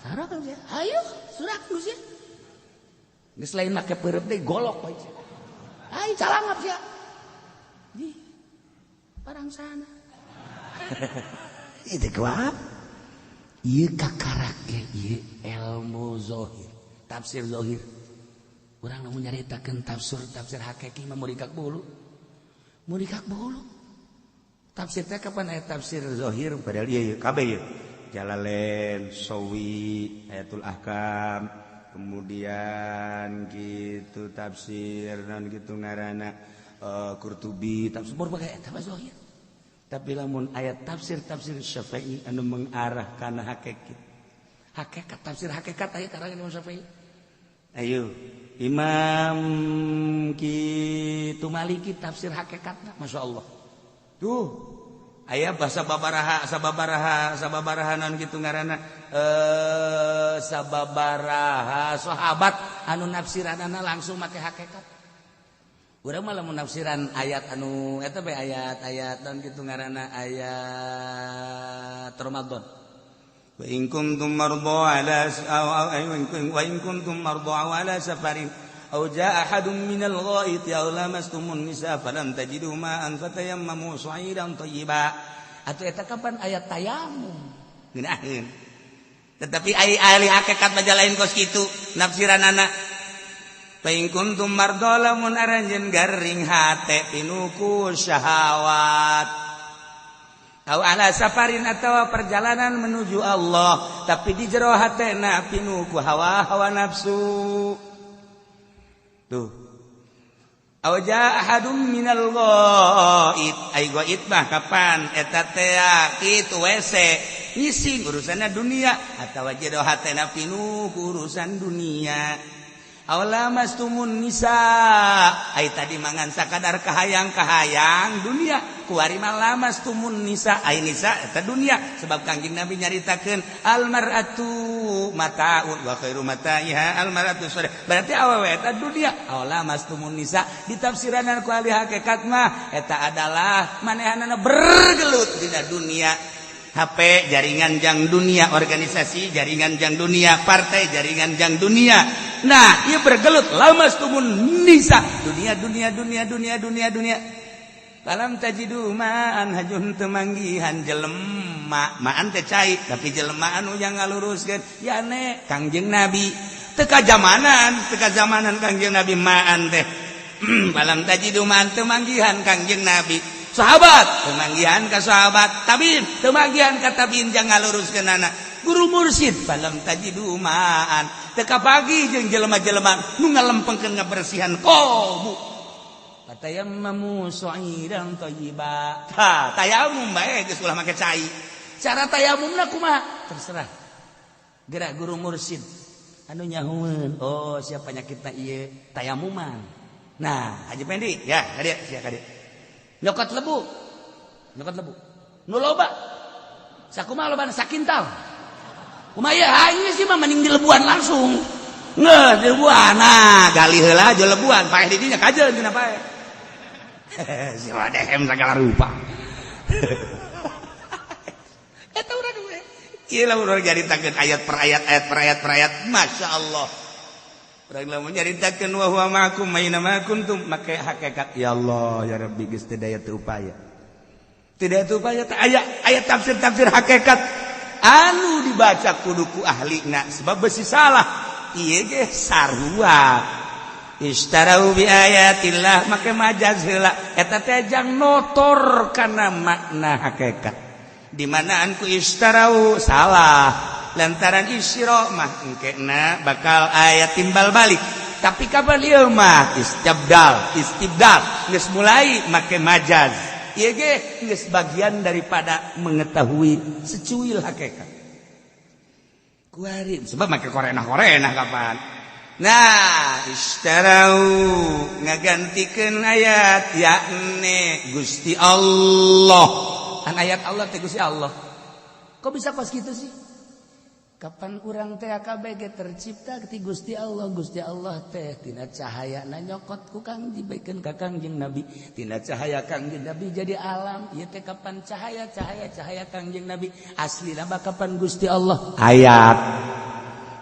sarahkeun sia ayo surahkeun ku sia geus lain make peureup deui golok bae ai calangap sia di barang sana itu kuat ieu kakarake ieu ilmu zahir tafsir zahir urang nu nyaritakeun tafsir hakiki mah murikak bulu tafsir teh kapan aya tafsir zahir padahal ieu kabeh ieu Jalalain Sawi Ayatul Ahkam kemudian gitu tafsir naon gitu ngaranna Qurtubi tafsir berbagai eta zahir tapi lamun ayat tafsir Syafi'i anu mengarah kana hakikat tafsir hakikat aya karangan Imam Syafi'i ayo Imam kitu Maliki tafsir hakikatna masyaallah tuh aya bahasa sababaraha naon kitu ngaranna sababaraha sahabat anu nafsiranana langsung make hakikat urang mah lamun nafsiran ayat anu eta bae ayat naon kitu ngaranna ayat Ramadan wa in kuntum marḍā 'alā safarin aw jaa'a ahadun minal ghaiti aw lamastumun nisaa falam tajidu ma'an fatayammamu sha'iran thayyiba atuh eta kapan ayat tayamum ngeunaheun tetapi ahli hakikat baca lain kos kitu nafsiranana fa in kuntum marḍā lamun aranjeun garing hate pinuku syahawat Au ala safarin atawa perjalanan menuju Allah tapi di jero hatena pinuh ku hawa nafsu tuh au jaa ahadum minal ghaid ai ghaid mah kapan eta teh kitu wese ngisi urusanna dunia atawa jero hatena pinuh ku urusan dunia Aula mastumun nisa ai tadi mangan sakadar kahayang dunia kuari malamas tumun nisa ai nisa eta dunia sebab Kangjeng Nabi nyaritakeun al mar'atu mata'un wa khairu mata'iha al mar'atu sore berarti awewe eta dunia aula mastumun nisa ditafsiranan ku ahli hakikat mah eta adalah manehanana bergelut dina dunia HP jaringan jang dunia, organisasi jaringan jang dunia, partai jaringan jang dunia. Nah, ia bergelut lamas tumun nisa dunia. Falam tajidu ma'an hajun temanggihan jelema, ma'an teh cai tapi jelema anu yang ngaluruskeun ya ne Kangjeng Nabi. Teka zamanan Kangjeng Nabi ma'an teh. Falam tajidu ma'an temanggihan Kangjeng Nabi. Sahabat temanggihan ka sahabat, tabiin temanggihan ka tabiin jang ngaluruskeun anak. Guru mursyid falam tajidu ma'an teka pagi jeung jelema-jelema nu ngalempengkeun ngabersihan kolbu. Tayammamu sa'idan thayyiba. Tayamum bae geus ulah make cai. Cara tayamumna kumaha? Terserah. Gerak guru mursyid anu nyahueun. Oh, sia panyakitna ieu tayamuman. Nah, Haji Pendi, ya, ka dieu, sia ka dieu. Nyokot lebu. Nu loba. Sakumaha lobana sakintal. Kumaha ieu aing sih mah mending di lebuan langsung. Ngeuh di lebuan. Nah, gali heula aja lebuan, paeh di dinya kajeun tina paeh. Si wadehem segala rupa. Eta urang we. Ieu lamun urang nyaritakeun ayat per ayat, Masya Allah. Urang lamun nyaritakeun wa huwa ma'akum aina ma kuntum make hakikat ya Allah ya Rabbi geus teu daya teu upaya. Teu daya teu upaya teh ayat tafsir hakikat anu dibaca kudu ku ahlina sebab besi salah. Ieu ge sarua. Istarau bi ayatillah make majaz heula eta teh jang notor kana makna hakikat di manaan ku istarau salah lantaran isra mah engkena bakal aya timbal balik tapi kapan ieu mah istibdal geus mulai make majaz ieu ge geus bagian daripada mengetahui secuil hakikat kuari sebab make korenah kapan. Nah, istarau ngagantikeun ayat yakni Gusti Allah. An ayat Allah teh Gusti Allah. Kok bisa pas gitu sih? Kapan urang teh kabeh ge tercipta ti Gusti Allah. Gusti Allah teh tina cahayana nyokot ku Kang dibaikeun ka Kangjeng Nabi. Tina cahaya Kangjeng Nabi jadi alam. Ieu teh kapan cahaya Kangjeng Nabi. Aslina mah kapan Gusti Allah? Ayat.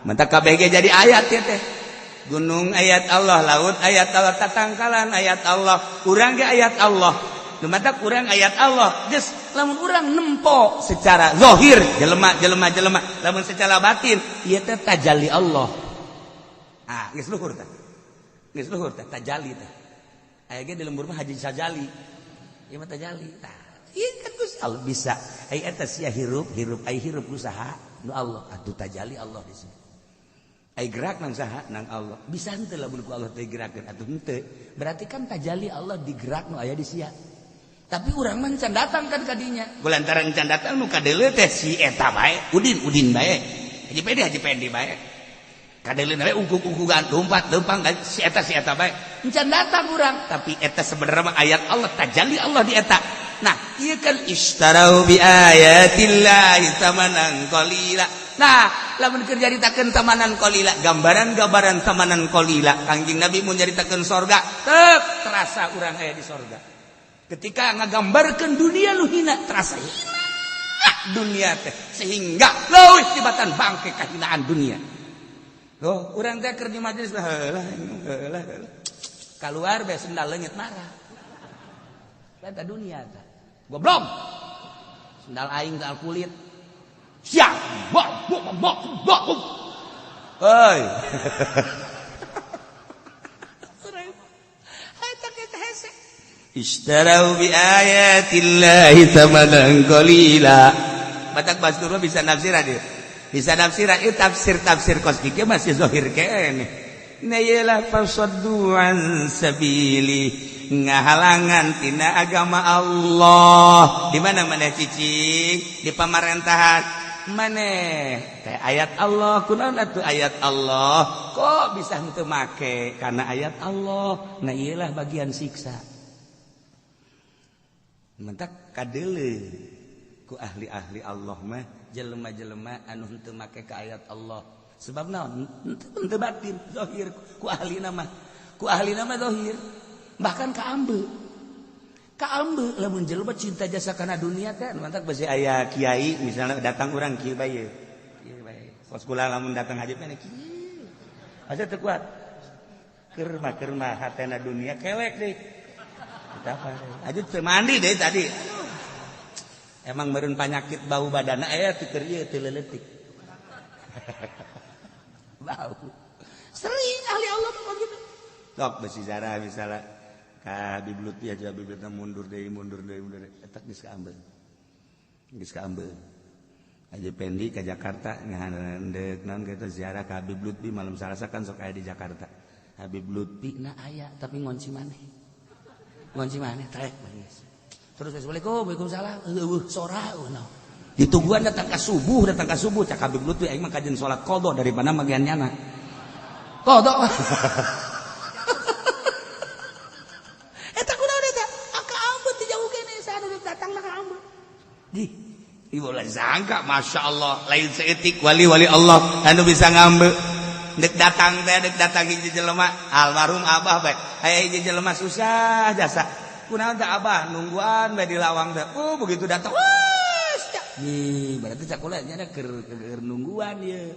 Mantap kabeh ge jadi ayat ya teh. Gunung ayat Allah, laut ayat Allah, tatangkalan ayat Allah, urang ge ayat Allah. Dumadak urang ayat Allah, geus lamun urang nempo secara zahir jelema, lamun secara batin ieu teh tajalli Allah. Ah, geus luhur tah. Tajalli tah. Aya ge di lembur mah haji sajali. Ieu mah tajalli. Tah, ieu kan Gusti Allah bisa. Ai eta sia hirup ai hirup usaha nu Allah, atuh tajalli Allah di sini. Ai gerak nang saha nang Allah bisa henteu lamun ku Allah teh gerakeun atuh henteu berarti kan tajalli Allah digerak nu aya di sia tapi urang mah can datang kan ka dinya kulantaran can datang nu kadeuleu teh si eta bae udin bae haji pedi bae kadeuleu bae ungkuk-ungkugan leumpang si eta bae can datang urang tapi eta sebenarnya mah ayat Allah tajalli Allah di eta nah ieu kan istarau bi ayatillahi tamanan qalila. Nah, lamun keur nyaritakeun tamanan qalila, gambaran tamanan qalila. Kangjeng Nabi mun nyaritakeun sorga, teu terasa urang aya di sorga. Ketika ngagambarkeun dunia lu hina, terasa hina dunia teh sehingga leuwih tibatan bangke kahinaan dunia. Loh, urang teh keur di majelis heulah. Kaluar bae sendal leungit marah. Eta dunia teh. Goblok. Sendal aing teh kulit. Siap, hei, istarau bi ayatillahi tamanan qalila. Batak Bastur bisa nafsiran dia, bisa nafsiran itu tafsir kosmik masih zahir kene. Nayalah fasaddu an sabili ngahalangan tina agama Allah. Di mana cicing di pamarantahan. Maneh teh ayat Allah kunaon atuh ayat Allah kok bisa henteu make karena ayat Allah nah iyalah bagian siksa mentak kadeuleu ku ahli-ahli Allah mah jelema-jelema anu henteu make ka ayat Allah sebab naon henteu batin zahir ku ahlina mah zahir bahkan ka ambeul lamun jelema cinta jasa kana dunia teh mantak besi aya kiai misalnya datang urang kieu bae pos kula lamun datang haji teh kieu asa teu kuat keur mah hatena dunia kelek deui kita apa aja teu mandi deui tadi emang meureun panyakit bau badanna aya teu keur ieu teu leuletik bau sering ahli Allah mah gitu sok besi zara misalnya Habib Lutfi aja Habib Lutfi mundur deui etak geus kaambeul aja pendi ka Jakarta ngahandek naon kitu ziarah ka Habib Lutfi malam Salasa kan sok aya di Jakarta Habib Lutfi na aya tapi ngonci maneh Ngunci mana? Trek. Terus assalamualaikum, waalaikumsalam. Sora. Ditungguan datang ke subuh. Cak Habib lu tuh aing mah kajian salat qadha daripada magiannyana. Qadha. Eta kunaon eta? Ka ambeut teh jauh kene saha datang ka ambeut. Ibu lah sangka, masya Allah, lain seetik wali-wali Allah anu bisa ngambil. Dek datang hiji jelema almarhum abah bae. Aya hiji jelema susah jasa. Kunaon teh abah nungguan bae di lawang teh. Begitu datang, wes. Berarti cakula nya keur nungguan ieu.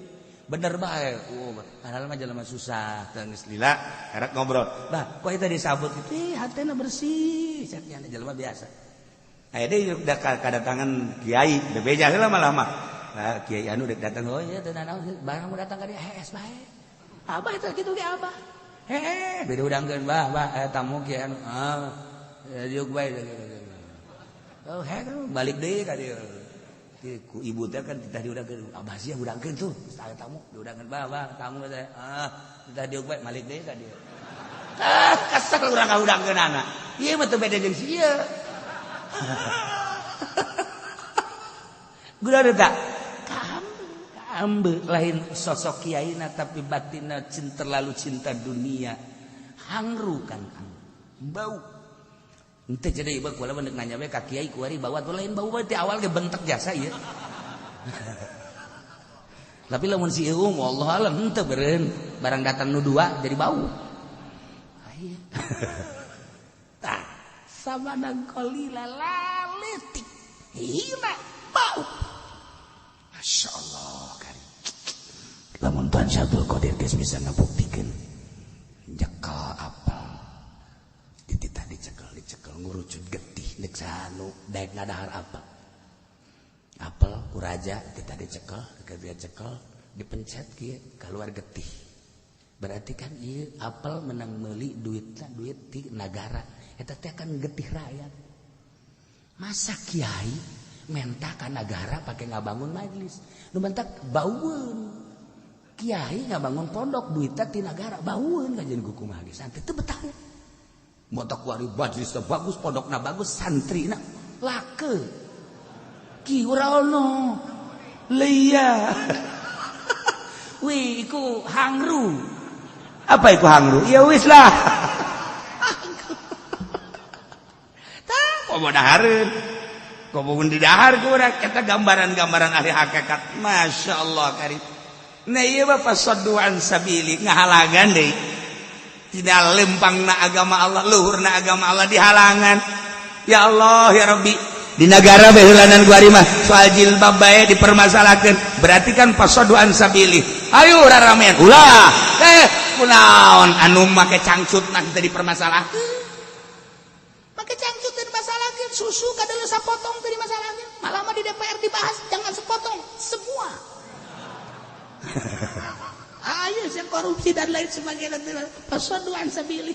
Bener bae. Padahal mah jelema susah, teu geus lila, erek ngobrol. Bah, kok eta disabut kitu? Hatena bersih, cak nya jelema biasa. Ayeuna udah kedatangan kiai, udah beja heula malah mah. Nah, kiai anu dek datang, oh iya teu naon, barang datang ka dia hees bae. Abah eta kitu ge abah. Beda udangkeun bah, tamu kiai anu. Diuk bae. Oh, balik deui ka dieu. Ku ibu teh kan tadi udangkeun, abah sia udangkeun tuh, saya tamu, diudangkeun bah, tamu teh. Tah diuk bae balik deui ka dieu. Kesel urang ngaudangkeun anak. Ieu mah teu beda jeung sia. Gula tak kambe lain sosok kiaina tapi batinna terlalu cinta dunia hangru kan bau ente jadi ibu kula mendek nanya we ka kiai kuari bawa tuh lain bau ti awal ge bentek jasa ieu tapi lamun si eung wallah alam henteu beureun barang datang nu dua jadi bau samanang qalila laletik hina bau. Masya Allah kan lamun Tuhan Syabdul Qadir geus bisa ngabuktikeun nyekel apel dititah dicekel ngurucut getih deuk sanu daek ngadahar apel ku raja titah dicekel dia cekel dipencet kieu keluar getih berarti kan ieu apel menang meuli duit ti nagara eta teh kan getih rakyat. Masa kiai menta ka negara pakai ngabangun majelis. Nu mentak baueun. Kiai ngabangun pondok duitna ti negara baueun kajian kumaha ge santri teu betah. Motak wari majelis teh bagus, pondokna bagus, santrina lake. Ki uraono. Leia. Wih, iku hangru. Apa iku hangru? Ya wis lah. Komo dahareun komo didahar ku urang eta gambaran-gambaran ahli hakikat masyaallah karim nah ieu mah fasaddu an sabili ngahalangan deui tina lempangna agama Allah luhurna agama Allah dihalangan ya Allah ya Rabbi di negara bae heulanan ku ari mah soal jilbab bae dipermasalahkeun berarti kan fasaddu an sabili ayo raramean ulah kunaon anu make cangcutna kita dipermasalahkeun make cangcut teh dimasalahkeun susu kadang sapotong teh dimasalahkeun malah mah di DPR dibahas jangan sepotong semua ayo sih korupsi dan lain sebagainya fasaddu an sabili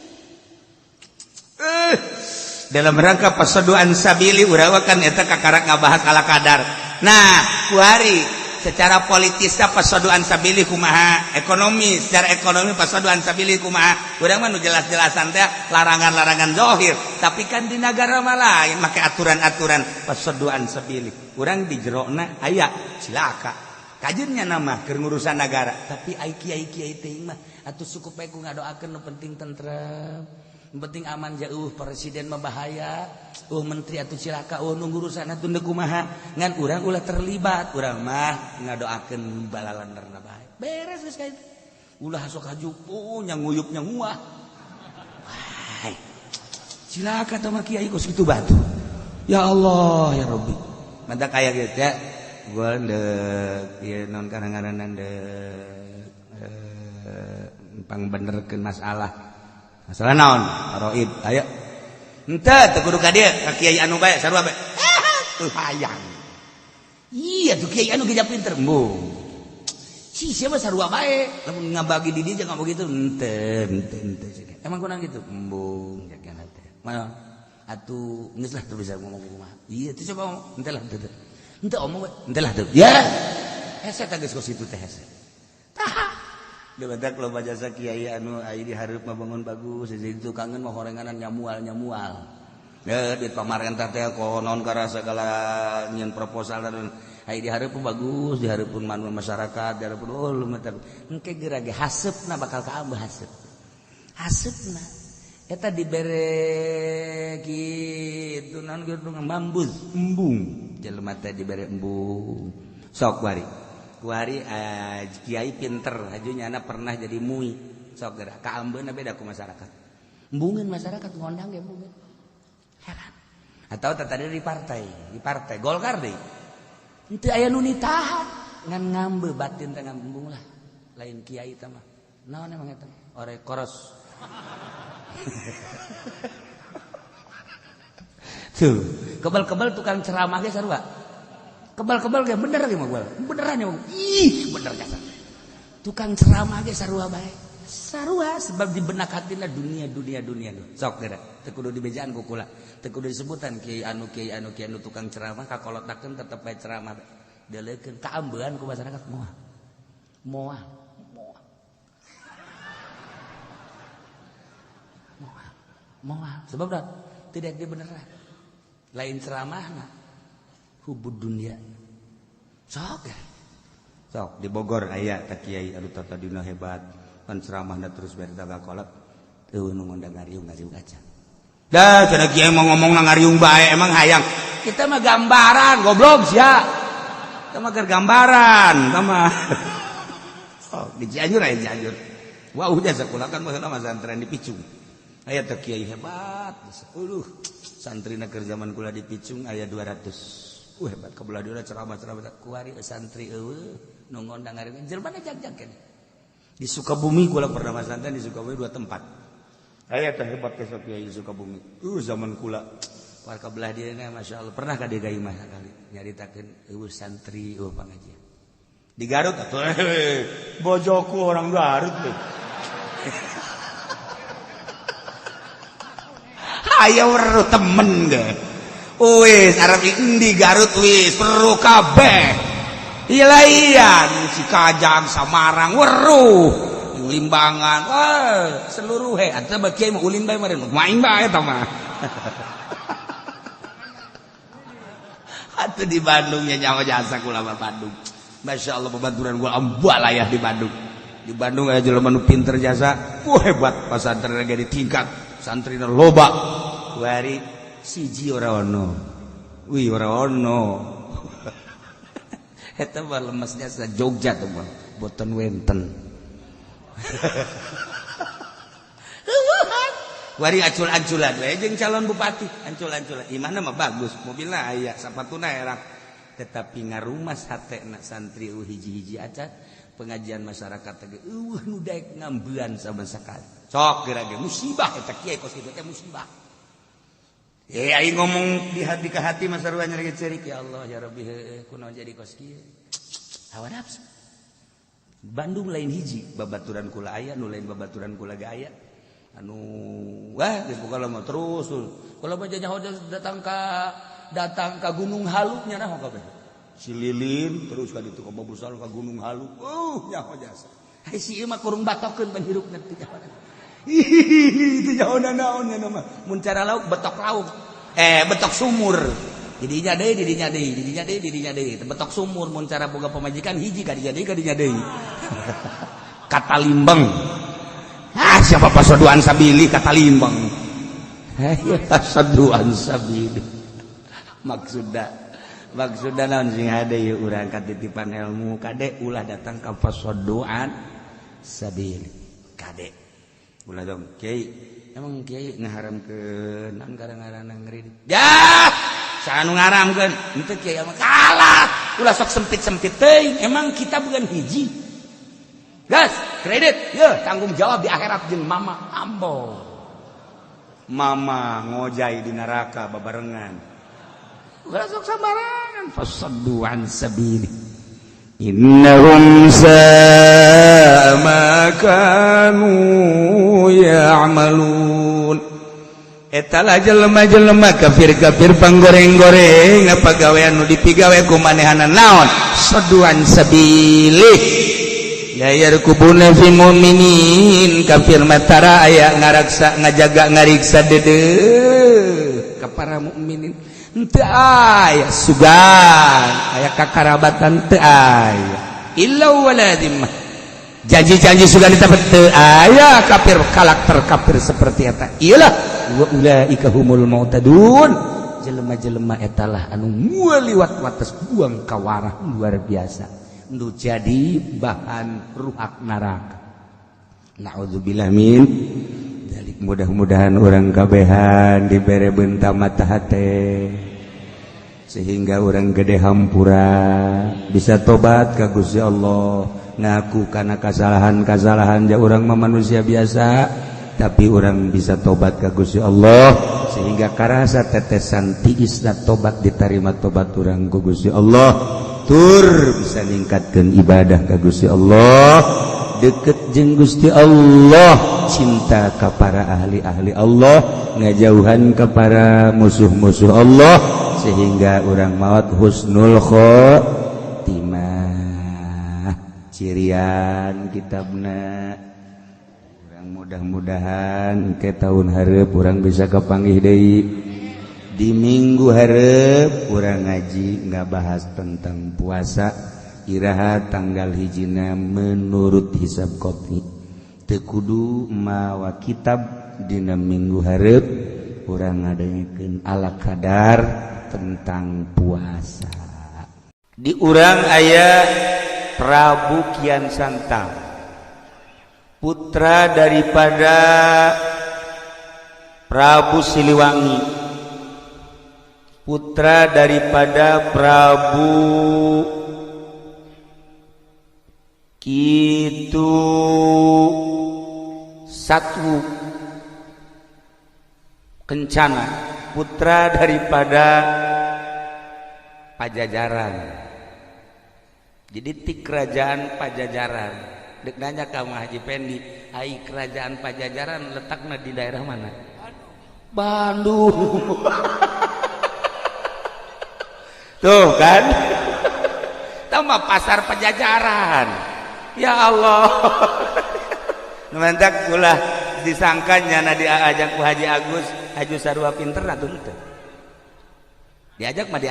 dalam rangka fasaddu an sabili urang kan eta kakarak ngabahas ala kadar nah kuari secara politis fasaddu an sabili kumaha ekonomi secara ekonomi fasaddu an sabili kumaha urang mah nu jelas-jelasan teh larangan-larangan zahir tapi kan di negara mah lain make aturan-aturan fasaddu an sabili urang di jerona aya cilaka kajennya nama keur ngurusan negara tapi ai kiai-kiai teh mah atuh cukup bae ku ngadoakeun nu penting tentrem penting aman jauh presiden mah bahaya menteri atuh cilaka nu ngurusan atuh teu kumaha ngan urang ulah terlibat urang mah ngadoakeun balalanderna bae beres geus kitu ulah sok hajupu nya nguyup nya nguah hai cilaka tah mah kiai kos kitu batu ya Allah ya Rabbi mantap aya kitu ya gua ndek ieu non karang-karangan ndek pangbenerkeun masalah masalah naon roid ayo henteu teu kudu ka dieu ka kiai anu bae sarua bae teu hayang iya tuh kiai anu geja pinter embung si siapa sarua bae lamun ngabagi di dieu jangan begitu henteu emang kunaon gitu embung jagana teh mana atuh geus lah teu bisa ngomong kumaha iya teh coba ngomong henteu lah henteu omong we henteu lah teu ya hese teh geus kos kitu teh hese tah Debatak lo jasa kiai anu ai dihareup mah bangun bagus, jadi tukangan mah horenganan nyamual. Ya duit pamarentah teh konon kara segala nyen proposal dan ai dihareup bagus, dihareupeun manu masyarakat, dihareupeun lumater. Engke geura ge haseupna bakal kaambeuh haseup. Haseupna eta dibere kitu naon kitu mambuz, embung. Jelema teh dibere embung. Sok bari. Kuari kiai pinter, hajunya anak pernah jadi mui, sok geura kaambeuna beda ku masyarakat. Embungeun masyarakat ngondang ge embungeun. Heran. Atau tadi di partai Golkar deui. Henteu aya nu nitahan ngan ngambe batin teh ngambung lah. Lain kiai teh mah. Naon emang eta? Ore koros. Tuh, kebal-kebal tukang ceramah ge sarua. Kebal-kebal ge bener ge mah gua. Beneran ya. Ih, bener kasar. Tukang ceramah ge sarua bae. Sarua sebab di benak hatina dunia. Sok geura. Teu kudu dibejaan ku kula. Teu kudu disebutan kiai anu tukang ceramah kakolotakeun tetep bae ceramah. Deleukeun kaambean ku masyarakat moal. Sebab dah tidak dibeneran. Lain ceramahna hubud dunia. Sok di Bogor aya ka kiai anu tata dina hebat kan ceramahna terus bere daga kolot teu nu ngundang ngariung aja. Dah cenah kiai mau ngomong ngariung bae emang hayang. Kita mah gambaran goblok sia. Kita mah gambaran sama. Oh, di Cianjur aya Cianjur. Wah udah sekolah kan mah santren di Picung. Aya teh kiai hebat. Santrina keur zaman kula di Picung aya 200. Hebat kabelah dia ceramah kuari santri eueuh nu ngondang ngariung jelema jag-jag keneh. Di Sukabumi kula pernah masantren di Sukabumi 2 tempat. Aya teh hebat ke kiai di Sukabumi. Zaman kula war kabelah dia masyaallah pernah ka digai mah kali nyaritakeun eueuh santri eueuh pangajian. Di Garut atuh bojoku orang Garut tuh. Aya weruh temen ge. Wis arep di Garut wis weruh kabeh. Ilaian Cikajang Samarang weruh Limbangan seluruh atuh mah kiai mah ulin bae meureun main bae eta mah. Atuh di Bandung nya nyawa jasa kula mah Bandung. Masyaallah babaturan gua ambalayah di Bandung. Di Bandung aya jelema nu pinter jasa, hebat pasantren ge di tingkat santrina loba. Kuari siji ora ono. Wih ora ono. Eta mah lemesnya sa Jogja tuh mah, boten wenten. Wari acul-aculan we jeung calon bupati, ancul-anculan. Imana mah bagus, mobilna aya, sapatuna erang. Tetapi ngarumas hatena santri hiji-hiji acan pengajian masyarakat teh nu daek ngambean sama sakali. Sok geura ge musibah eta kiai kos kitu teh musibah. Aing ngomong di hati ke hati mah sarua nyeri cerik ya Allah ya Rabbi kunaon jadi kos kieu. Hawa nafsu. Bandung lain hiji babaturan kula aya nu lain babaturan kula ge aya. Anu wah geus boga lama terus. Kula mah jajah datang ka Gunung Halu nya naon kabeh. Cililin terus ka ditu ka Babusal ka Gunung Halu. Nyaho jasa. Hai si ieu mah kurung batokeun pan hirupna teh jahonan. Itu jahonan naon nya mah. Mun cara lauk betok lauk. Betok sumur. Didinya deui. Betok sumur mun cara boga pamajikan hiji ka dinya deui. Kata limbang. Siapa pasoduan sabili kata limbang. Pasoduan sabili. Maksudna naon sing hade ieu urang katitipan ilmu kade ulah datang ka pasoduan sabili. Kade. Ulah dong kiai. Emang kiai ngaharamkeun naon ngaranna ngeureun. Ya, saanu ngaharamkeun? Henteu kiai mah kalah. Ulah sok sempit-sempit teuing. Emang kita bukan hiji. Gas, kredit. Yeuh, tanggung jawab di akhirat jeung mama ambo. Mama ngojai di neraka babarengan. Ulah sok sambarangan. Fasaddu an sabili. Innahum sama kanu ya'malun. Eta jelema-jelema kafir-kafir panggoreng-goreng pagawean nu dipigawe ku manehana naon? Saduan sabilih. yarkubuna fi mu'minin kafir matara aya ngaraksa ngajaga ngariksa dede ka para mukminin teu aya sugan aya kakarabatan teu aya illa waladim janji-janji sugan ditepet teu aya kafir karakter kafir seperti eta iyalah wa ulaika humul mu'tadun jelema-jelema eta lah anu moal liwat wates buang kawarah luar biasa nu jadi bahan ruhak neraka. Naudzubillah min dzalik. Mudah-mudahan orang kabehan dibere benta mata hate sehingga orang gede hampura bisa tobat ka Gusti Allah ngaku kana kasalahan-kasalahan ja urang mah manusia biasa tapi orang bisa tobat ka Gusti Allah sehingga karasa tetesan tiisna tobat diterima tobat urang ku Gusti Allah tur bisa ningkatkan ibadah ka Gusti Allah deket jeung Gusti Allah cinta ka para ahli-ahli Allah ngajauhan ka para musuh-musuh Allah sehingga urang maot husnul khotimah cirian kitabna urang mudah-mudahan ke tahun hareup urang bisa kapanggih deui di minggu hareup urang ngaji nggak bahas tentang puasa iraha tanggal hijina menurut hisab kopi teu kudu mawa kitab dina minggu hareup urang ngadengekeun ala kadar tentang puasa di urang aya Prabu Kian Santang putra daripada Prabu Siliwangi putra daripada Prabu Kitu Satwu Kencana putra daripada Pajajaran jadi ti kerajaan Pajajaran dek nanya ka Haji Pendi ai kerajaan Pajajaran letakna di daerah mana Bandung tuh kan tambah pasar Pajajaran ya Allah mantak ulah disangkanya na diajak ku Haji Agus Haji sarua pinter atuh teu diajak mah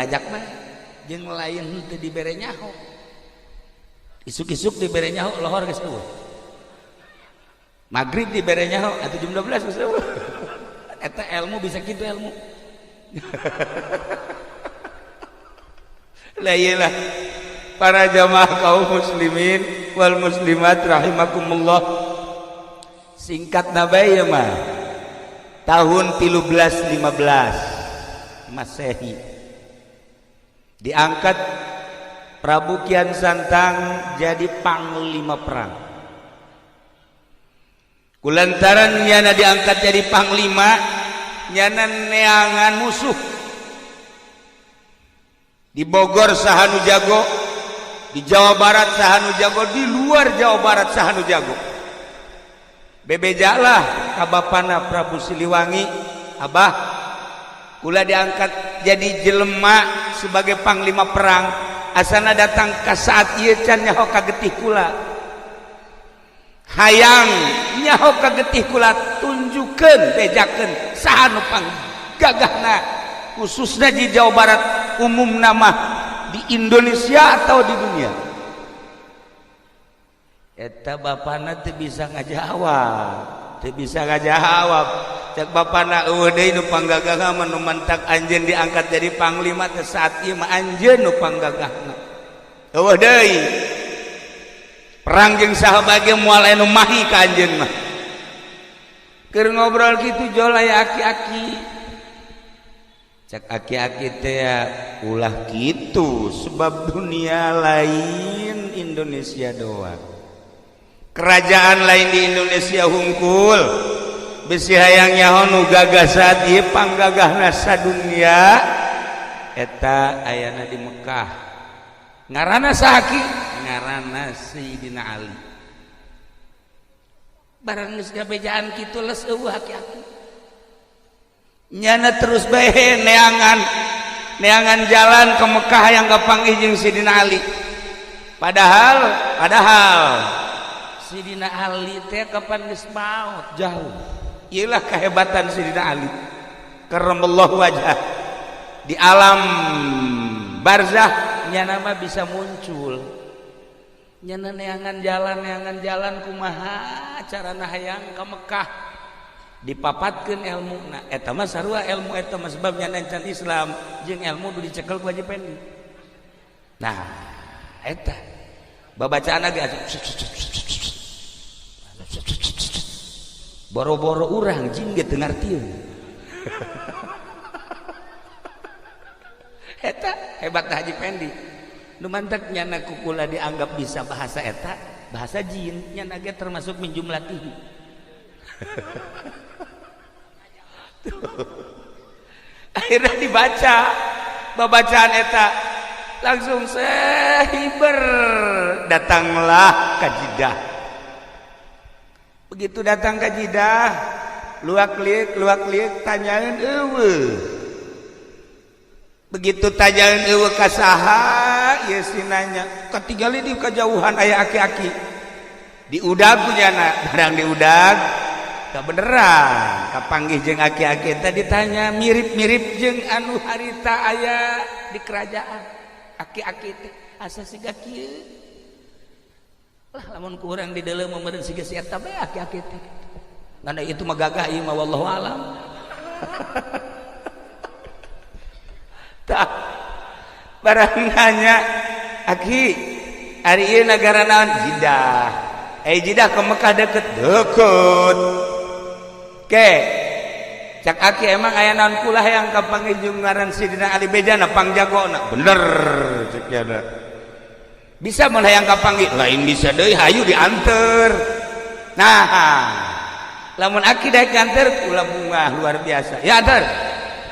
jeung lain teu dibere nyaho isuk-isuk dibere nyaho lohor geus eueuh magrib dibere nyaho atuh jam 12 geus eueuh eta ilmu bisa kitu ilmu lah iyalah para jamaah kaum muslimin wal muslimat rahimakumullah singkat nabai ya mah tahun 1315 Masehi diangkat Prabu Kian Santang jadi panglima perang kulantaran nyana diangkat jadi panglima nyana neangan musuh di Bogor sahanu jago di Jawa Barat sahanu jago di luar Jawa Barat sahanu jago bebejalah ka bapana Prabu Siliwangi abah kula diangkat jadi jelema sebagai panglima perang asana datang ka saat ieu can nyaho ka getih kula hayang nyaho ka getih kula tunjukkeun bejakeun saha nu panggagahna khususnya di Jawa Barat umum nama di Indonesia atau di dunia eta bapana teu bisa ngajawab cek bapana eueuh deui nu panggagahna nu mantak anjeun diangkat jadi panglima teh saat ieu mah anjeun nu panggagahna eueuh deui perang jeung saha bage moal anu mahi ka anjeun mah keur ngobrol kitu jol aya aki-aki cek aki-aki teh ulah gitu sebab dunia lain Indonesia doang kerajaan lain di Indonesia hungkul bisi hayang nyaho nu gagasan ieu panggagahna sadunya eta ayana di Mekah ngaranna saha ngaranna Sayyidina Ali barang geus gabejaan kitu les eueuh aki-aki nyana terus bae neangan jalan ke Mekah yang gampang jeung Sayyidina Ali padahal Sidina Ali teh kapan geus maot jauh. Iyalah kehebatan Sidina Ali. Karramallahu wajhah. Di alam barzah nya nama bisa muncul. Nya neangan jalan kumaha carana hayang ka Mekah. Dipapatkeun ilmuna. Eta mah sarua ilmu eta mah sebabnya nancan Islam jeung ilmu nu dicekel ku Haji Pendi. Nah, eta babacaan ge boro-boro urang jin ge teu ngartieun. Eta hebat Haji Pendi. Nu mantep nyana kukula dianggap bisa bahasa eta, bahasa jin nyana ge termasuk min jumlatihi. Akhirnya dibaca babacaan eta langsung sehiber datanglah ka Jidah. Begitu datang ke Jidah, luak-liuk tanyaeun eueuh. Begitu tanyaeun eueuh ka saha, ieu sinanya katinggali di kajauhan aya aki-aki. Diudag punyana, barang diudag teu beneran kapanggih jeung aki-aki teh ditanya mirip-mirip jeung anu harita aya di kerajaan. Aki-aki teh asa siga kieu. Lah lamun ku urang di dalam meureun siga si eta bae aki-aki teh. Ngana itu mah gagah ieu mah wallahu alam. Tah barang nanya aki ari ieu nagara naon Jidah. Jidah ke Mekah deket. Oke. Cak aki emang aya naon kulah yang kapanggih jeung ngaran Sidina Ali bejana pangjagona. Bener cek yana. Bisa mun hayang kapanggih lain bisa deui hayu dianter. Nah, lamun aki daek dianter ulah bunga luar biasa. Ya anter.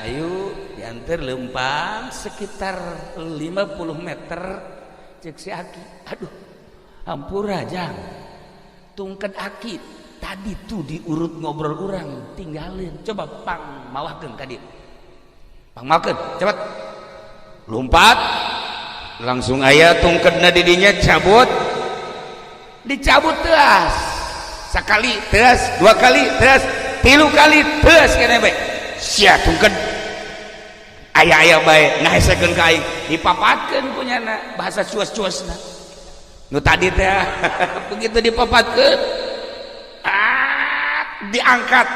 Ayo dianter lempang sekitar 50 meter cek si aki. Aduh. Hampura jang. Tungked aki tadi tuh diurut ngobrol urang tinggalin. Coba pang mawakeun ka dieu. Pang mawakeun, cepet. Lompat langsung aya tungkedna di dinya cabut. Dicabut teas. Sakali teas, dua kali teas, 3 kali teas keneh bae. Sia tungked aya-aya bae ngahesekeun ka aing, dipapatkeun punyana bahasa cuas-cuasna. Nu tadi teh begitu dipapatkeun diangkat,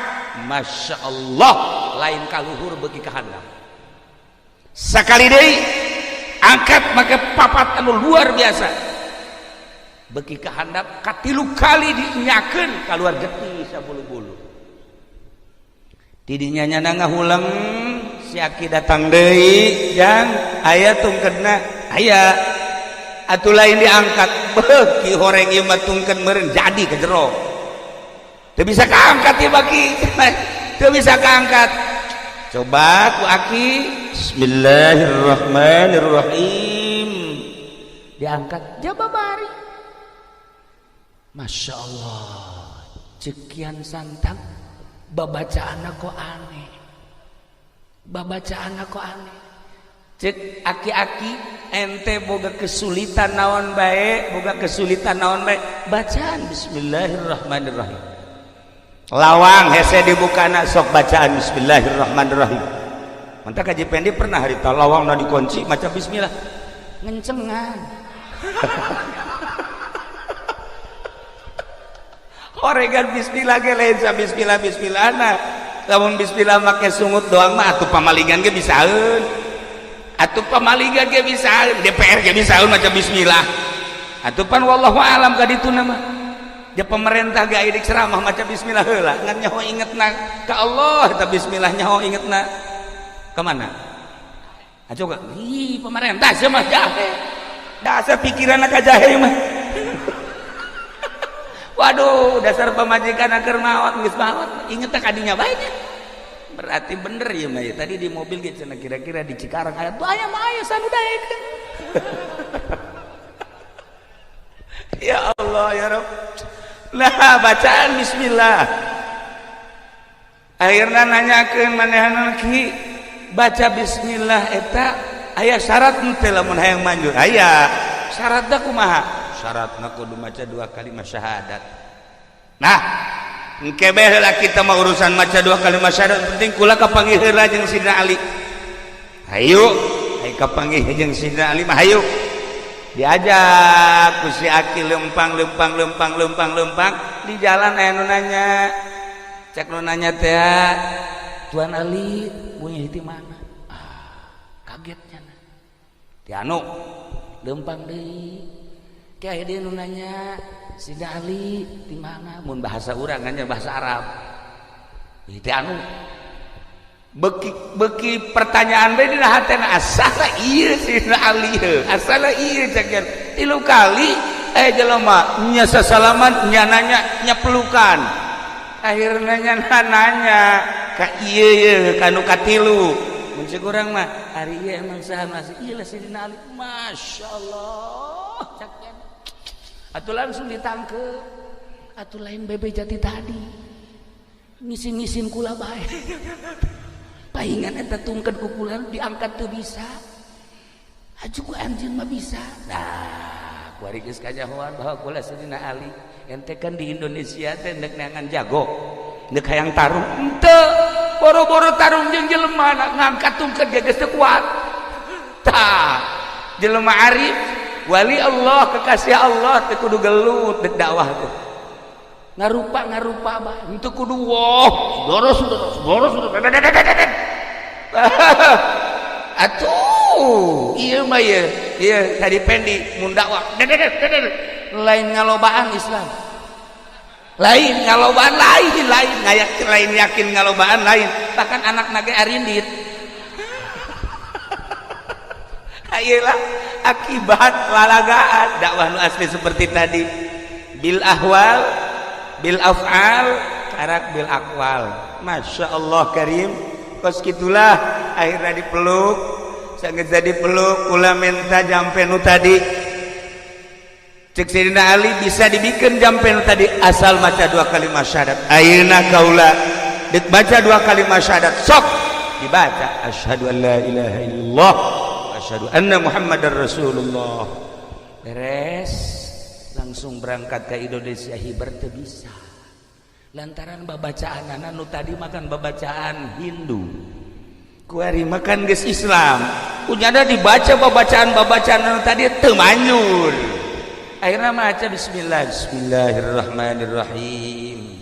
masya Allah lain kaluhur beuki ka handap. Sakali deui angkat make papat anu luar biasa beuki ka handap, katilu kali dinyakeun kaluar getih sabulu-bulu. Di dinya nyana ngahulang si aki datang deui jang aya tungkedna aya atuh lain diangkat beuki horeng ieu mah tungked meureun jadi ke jero. Teu bisa kaangkat ya baki. Teu bisa kaangkat. Coba ku aki bismillahirrahmanirrahim. Diangkat jababari. Masya Allah. Cekian santang babacaanna kok aneh. Babacaanna kok aneh. Cek aki-aki ente boga kesulitan naon bae, boga kesulitan naon bae, bacaan bismillahirrahmanirrahim. Lawang hese dibukana sok bacaan bismillahirrahmanirrahim. Mantap Haji Pendi pernah harita lawang na dikunci maca bismillah ngencengan. Oregan bismillah ge lain sa bismillah nah. Lamun bismillah make sungut doang mah atuh pamalingan ge bisaeun. Atuh pamalingan ge bisaeun, DPR ge bisaeun maca bismillah. Atuh pan wallahu alam ka ditu mah. Dia pemerintah gak idik ceramah maca bismillah heula ngan nyaho ingetna ka Allah eta bismillah nyaho ingetna ka mana? Coba ih pemerintah sia mah jahe. Dasar pikiranna ka jahe mah. Waduh, dasar pamajikan keur maot geus maot ingetna ka dinya bae. Berarti bener ya mah ya. Tadi di mobil ge cenah kira-kira di Cikarang aya tuh aya mah aya sanu daekeun. Ya Allah ya Rabb. Nah bacaan bismillah akhirnya nanyakeun manehanna ki baca bismillah eta aya syarat teu lamun hayang manjur aya syaratna kumaha syaratna kudu maca 2 kalimat syahadat. Nah engke bae heula kita mah urusan maca 2 kalimat syahadat penting kula kapanggih heula jeung Sidina Ali. Hayu ai kapanggih jeung Sidina Ali mah hayu diajak ku si Aki lempang di jalan aya nu nanya cek nu nanya teh Tuan Ali punya di mana kagetnya ti anu lempang deui ke aya dia nu nanya Sidina Ali di mana mun bahasa urang nya bahasa Arab ti anu beki pertanyaan bae dina hatena asal ieu Sidina Ali asal ieu ceker 3 kali jelema nya sasalaman nya nanya nya pelukan akhirna nya nanya ka ieu kanu katilu mun cek urang mah ari ieu emang saha masih ieu Sidina Ali masyaallah ceker atuh langsung ditangkep atuh lain bebe jati tadi ngisin-ngisin kula bae paingan eta tungkeun ku kula diangkat teu bisa aju ku anjeun mah bisa nah kuari geus kajahoan bahwa kula Sidina Ali ente kan di Indonesia teh neuk neangan jago neuk hayang tarung henteu boro-boro tarung jeung jelema ngangkat tungkeun ge geus teu kuat tah jelema arif wali Allah kekasih Allah teu kudu gelut deuk dakwah teh ngarupa bah henteu kudu boros atuh ieu mah ieu tadi pendi mun dakwah lain ngalobaan Islam lain ngalobaan lain yakin ngalobaan lain bahkan anak nage arindit ayelah akibat lalagaan dakwah nu asli seperti tadi bil ahwal bil af'al karak bil aqwal masya Allah karim kos gitulah akhirnya dipeluk sangat jadi peluk kula minta jampe nu tadi cek Sidina Ali bisa dibikin jampe nu tadi asal maca 2 kalimat syahadat ayeuna kaula dek baca 2 kalimat syahadat sok dibaca asyhadu an la ilaha illallah wa asyhadu anna muhammadar rasulullah beres langsung berangkat ke Indonesia hibar teu bisa lantaran babacaan anak nu tadi makan babacaan Hindu kuari makan geus Islam kunyana dibaca babacaan nu tadi teu manyur akhirnya maca bismillahirrahmanirrahim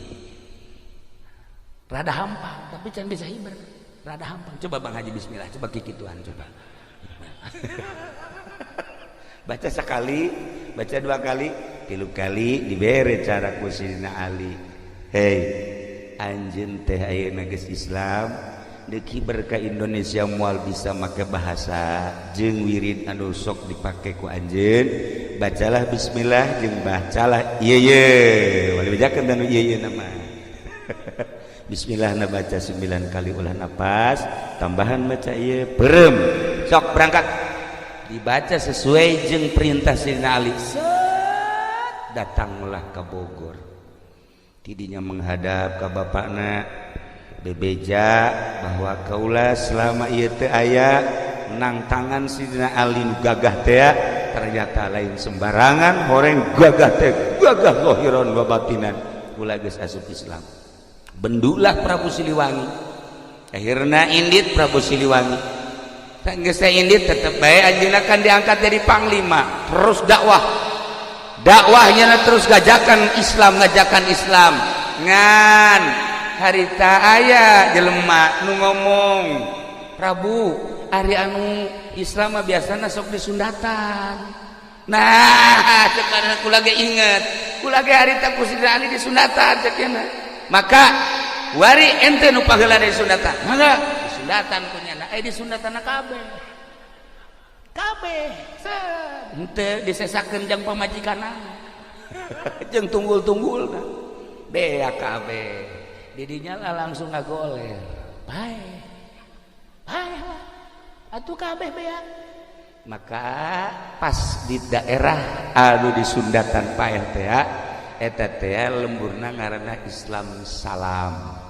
rada hampang tapi can bisa hibar rada hampang coba Bang Haji bismillah coba kikituan coba baca sekali baca 2 kali 3 kali dibere cara ku Sidina Ali hei anjeun teh ayeuna geus Islam deuk hiber ka Indonesia moal bisa make bahasa jeung wirid anu sok dipake ku anjeun bacalah bismillah jeung bacalah ieu wali bejakeun anu ieu nama bismillah na baca 9 kali ulah napas tambahan baca ieu beureum sok berangkat dibaca sesuai jeung perintah Sidina Ali datanglah ke Bogor tidinya menghadap ke bapakna bebeja bahwa kaula selama ieu teu aya nang tangan Sidina Ali nu gagah teh ternyata lain sembarangan horeng gagah teh gagah zahiran wa batinan kula geus asup Islam bendulah Prabu Siliwangi akhirna indit Prabu Siliwangi geus indit tetep bae anjeunna kan diangkat jadi panglima terus dakwahnya terus ngajakan Islam ngan harita aya jelema nu ngomong Prabu ari anu Islam mah biasana sok disundatan nah ceuk kula ge inget kula ge harita ku Sidina Ali disundatan ceuk maka wari ente nu paheula disundatan mangga disundatan kunyana disundatan kabeh henteu disesakeun jeung pamajikanna jeung tunggul-tunggulna bea kabeh didinya lah langsung ngagoler bae atuh kabeh bea maka pas di daerah anu disundatan paeh teh eta teh lemburna ngaranna Islam Salam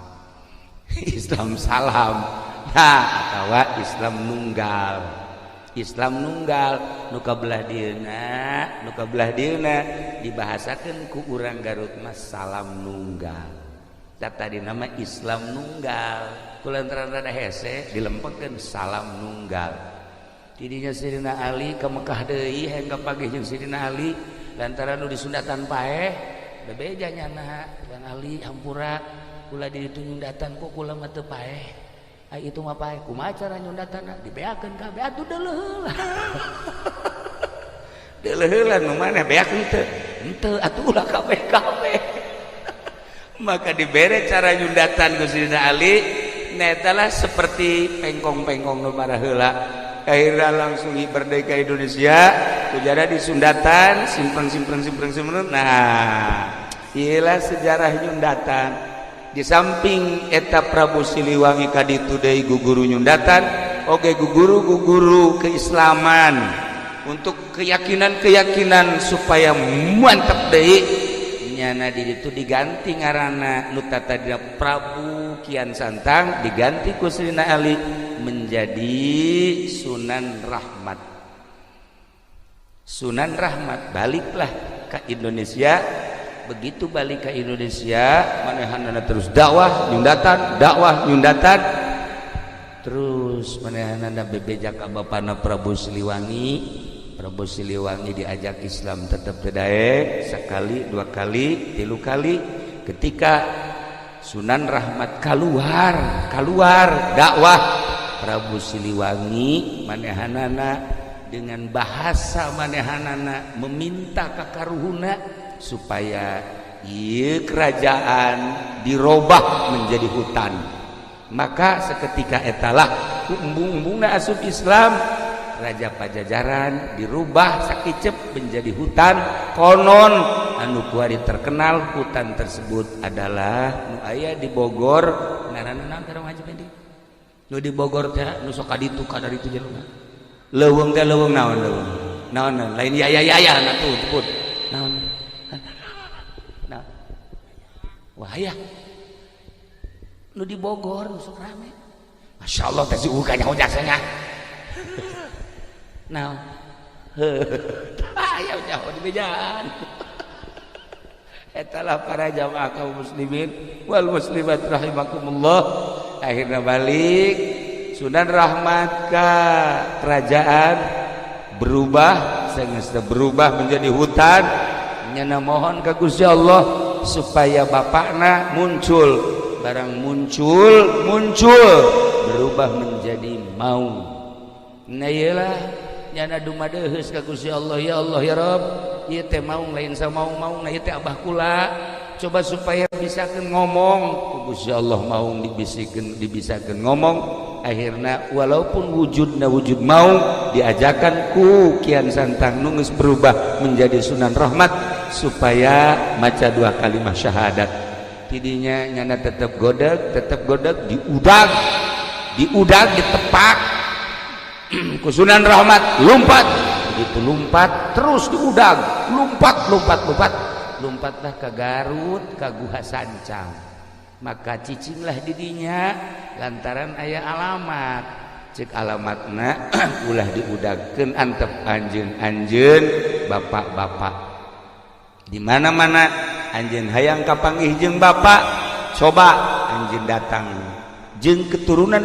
Islam Salam nah atawa Islam Nunggal Islam nunggal nuka belah dieuna dibahasakeun ku urang Garut mas salam nunggal tadi nama Islam nunggal kulantaran rada hese dilempekeun salam nunggal tidinya Sidina Ali ke Mekah deui hayang kapagih jeung Sidina Ali lantaran nu disundatan paeh bebeja nyana Bang Ali hampura kula di ditu nyundatan kok kula mah teu paeh ai itu mah paeh kumaha cara nyundatanna dibeakeun kabeh atuh deuleuh deuleuh nu maneh beak henteu atuh ulah kabeh maka dibere cara nyundatan ku Sidina Ali netalah seperti pengkong-pengkong nu bara heula akhirnya langsung merdeka Indonesia kujara di sundatan simpen nah iyalah sejarah nyundatan di samping eta Prabu Siliwangi kaditu deui guguru nyundatan oge guguru keislaman untuk keyakinan supaya mantap deui nyana di ditu diganti ngaranna nu tadi Prabu Kian Santang diganti ku Sidina Ali menjadi Sunan Rahmat baliklah ke Indonesia. Begitu balik ke Indonesia manehanana terus dakwah nyundatan terus manehanana bebeja ka bapana Prabu Siliwangi diajak Islam tetap tedae sekali dua kali tilu kali ketika Sunan Rahmat keluar dakwah Prabu Siliwangi manehanana dengan bahasa manehanana meminta ka karuhuna supaya kerajaan dirobah menjadi hutan. Maka seketika etalah embung-embungna asup Islam Raja Pajajaran dirubah sakicep menjadi hutan. Konon anu kuari terkenal hutan tersebut adalah nu aya di Bogor ngaranna naon teh Haji Pedi nu di Bogor teh nu sok kaditu ka dari itu jelema leuweung teh leuweung naon lain ya na tuh sebut naon wah ya nu di Bogor nu sok rame Masya Allah teh si uga nyaho jasanya naon aya nyaho di bejaan etalah para jamaah kaum muslimin wal muslimat rahimakumullah akhirnya balik Sunan Rahmat ka kerajaan berubah menjadi hutan nyana mohon ka Gusti Allah supaya bapakna muncul barang muncul berubah menjadi maung nah iyalah nyana dumadeheus ka Gusti Allah ya Rabb ieu teh maung lain samaung-maung ieu teh abah kula coba supaya bisakeun ngomong ku Gusti Allah maung dibisakeun ngomong akhirna walaupun wujudna wujud maung diajakan ku Kian Santang nu geus berubah menjadi Sunan Rahmat supaya maca dua kalimat syahadat tidinya nyana tetep godeg diudag ditepak ku Sunan Rahmat lompat begitu lompat terus diudag lompatlah ke Garut ke Guha Sancang maka cicinglah didinya lantaran aya alamat cek alamatna ulah diudagkeun antep anjeun bapak-bapak di mana-mana anjeun hayang kapanggih jeung bapak coba anjeun datang jeung keturunan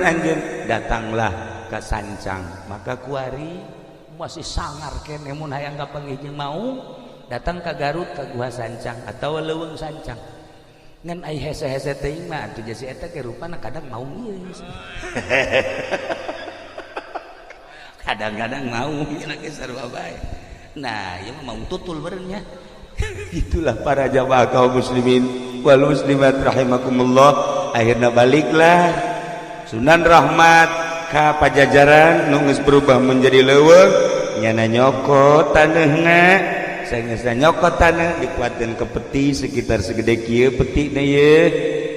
anjeun datanglah ke Sancang maka kuari masih sangar keneh mun hayang kapanggih jeung mau datang ke Garut ke Guha Sancang atau leuweung Sancang ngan ai hese-hese teuing mah atuh jasi eta ke rupana kadang mau ieu kadang-kadang mau nya ge sarua bae nah ieu mah mau tutul beureunya itulah para jamaah kaum muslimin wal muslimat rahimakumullah akhirna baliklah Sunan Rahmat ka Pajajaran nu geus berubah menjadi leuweung nyana nyokot taneuna saenggeusna nyokot taneuh dikuatkeun ke peti sekitar segede kieu peti na ye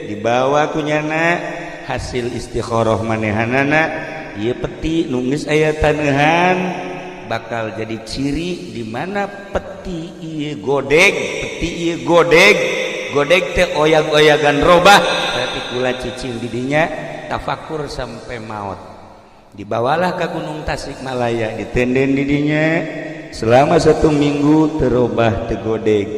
dibawa ku nyana hasil istikharah manehanana ieu peti nu geus aya taneuhan bakal jadi ciri di mana peti ieu godeg teh oyag-oyagan robah berarti kula cicing didinya tafakur sampai maut Dibawalah ke Gunung Tasikmalaya, ditenden didinya selama 1 minggu terobah tegodeg.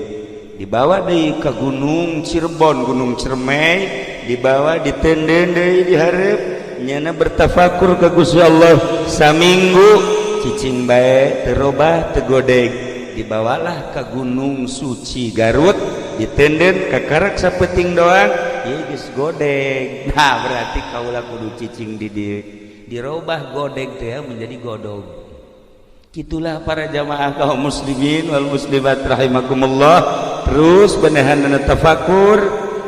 Dibawa deui ke Gunung Cirebon, Gunung Ciremai, dibawa ditenden deui dihareup nyana bertafakur ke Gusti Allah saminggu cicing bae terobah tegodeg. Dibawalah ke Gunung Suci Garut, ditenden ke karak sapeting doang ieu geus godeg. Nah berarti kaula kudu cicing di dieu dirobah godeg teh menjadi godog. Itulah para jamaah kaum muslimin wal muslimat rahimakumullah, terus benehanana tafakur,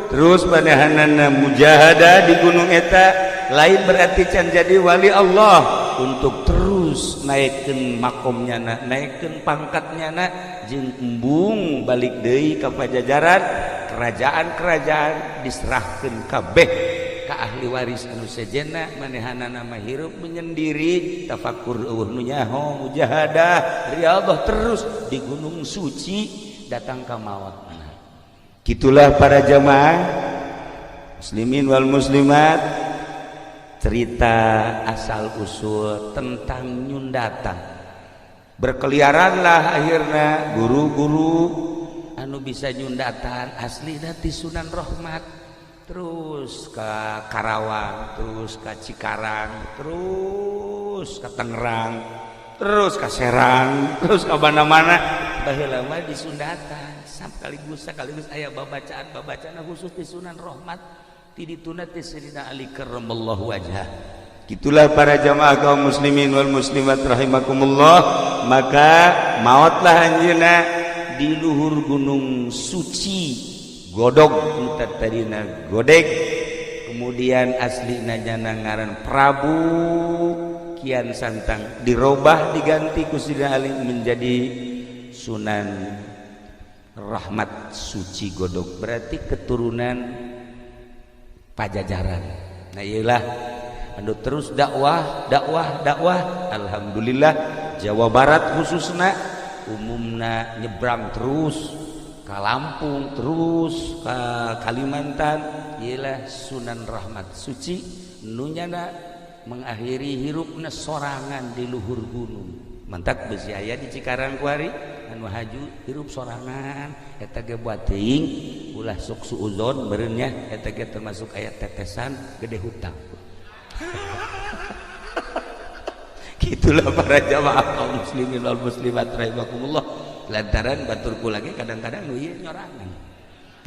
terus benehanana mujahadah di gunung eta, lain berarti can jadi wali Allah untuk terus naikkeun makomnyana, naikkeun pangkatnyana jeung embung balik deui ka pajajaran, kerajaan-kerajaan diserahkeun kabeh ka ahli waris anu sejenna, manehanana mah hirup menyendiri, tafakur eueuh nu nyaho, mujahadah, riyadhah terus di gunung suci datang ka maot. Gitulah para jamaah muslimin wal muslimat, cerita asal usul tentang nyundatan. Berkeliaranlah akhirnya guru-guru anu bisa nyundatan asli dari Sunan Rahmat, terus ke Karawang, terus ke Cikarang, terus ke Tangerang, terus ke Serang, terus ke mana-mana. Baheula mah di Sundatan sekaligus aya babacaan khusus di Sunan Rahmat ti dituna ti Sayyidina Ali karramallahu wajhah. Gitulah para jamaah kaum muslimin wal muslimat rahimakumullah, maka maotlah anjeunna di luhur gunung suci godog tadina godeg, kemudian aslina jana ngaran Prabu Kian Santang, dirobah diganti ku Sayyidina Ali menjadi Sunan Rahmat Suci Godog, berarti keturunan Pajajaran. Nah iyalah anu terus dakwah, alhamdulillah Jawa Barat khususna umumna nyebrang terus ke Lampung, terus ke Kalimantan, ialah Sunan Rahmat Suci nunyana mengakhiri hirupna sorangan di luhur gunung. Mantak besi aya di Cikarang kuari anu haju hirup sorangan eta ge buat teuing ulah sok suudzon meureun nya eta ge termasuk aya tetesan gede hutang. Gitulah para jamaah kaum muslimin wal muslimat rahimakumullah. Lantaran baturku lagi kadang-kadang nu ieu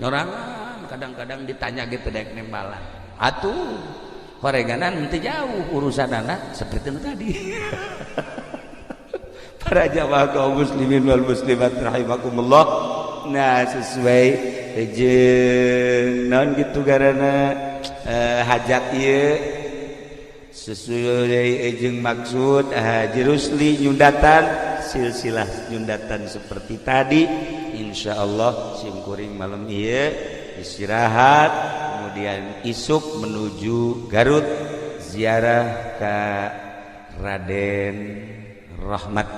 nyorangan kadang-kadang ditanya gitu daek nembalan. Atuh horeganan teu jauh urusanana seperti itu tadi. Para jamaah kaum muslimin wal muslimat rahimakumullah. Nah sesuai jeung naon gitu garana hajat ieu sesuai jeung maksud Haji Rusli nyundatan silsilah nyundatan seperti tadi. Insyaallah simkuring malam ieu istirahat, kemudian isuk menuju Garut ziarah ke Raden Rahmat,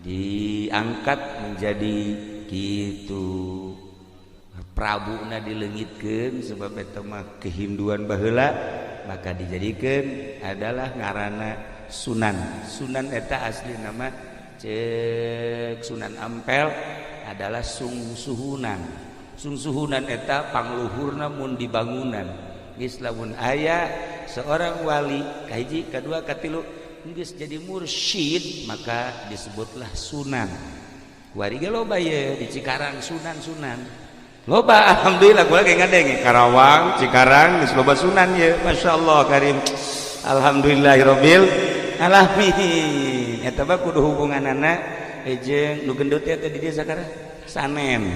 diangkat menjadi gitu Prabuna dileungitkeun sebab eta mah kehinduan baheula, maka dijadikan adalah ngaranna Sunan. Sunan eta asli nama cek Sunan Ampel adalah sungsuhunan. Sungsuhunan eta pangluhurna mun di bangunan. Geus lamun aya seorang wali kahiji kadua katilu geus jadi mursyid maka disebutlah Sunan. Kuari ge loba ye di Cikarang Sunan-sunan. Loba alhamdulillah kula ge ngadenge Karawang, Cikarang geus loba Sunan ye. Masyaallah karim. Alhamdulillahirabbil alamin. Eta mah kudu hubunganana jeung nu gendut eta di dieu sakara Sanen.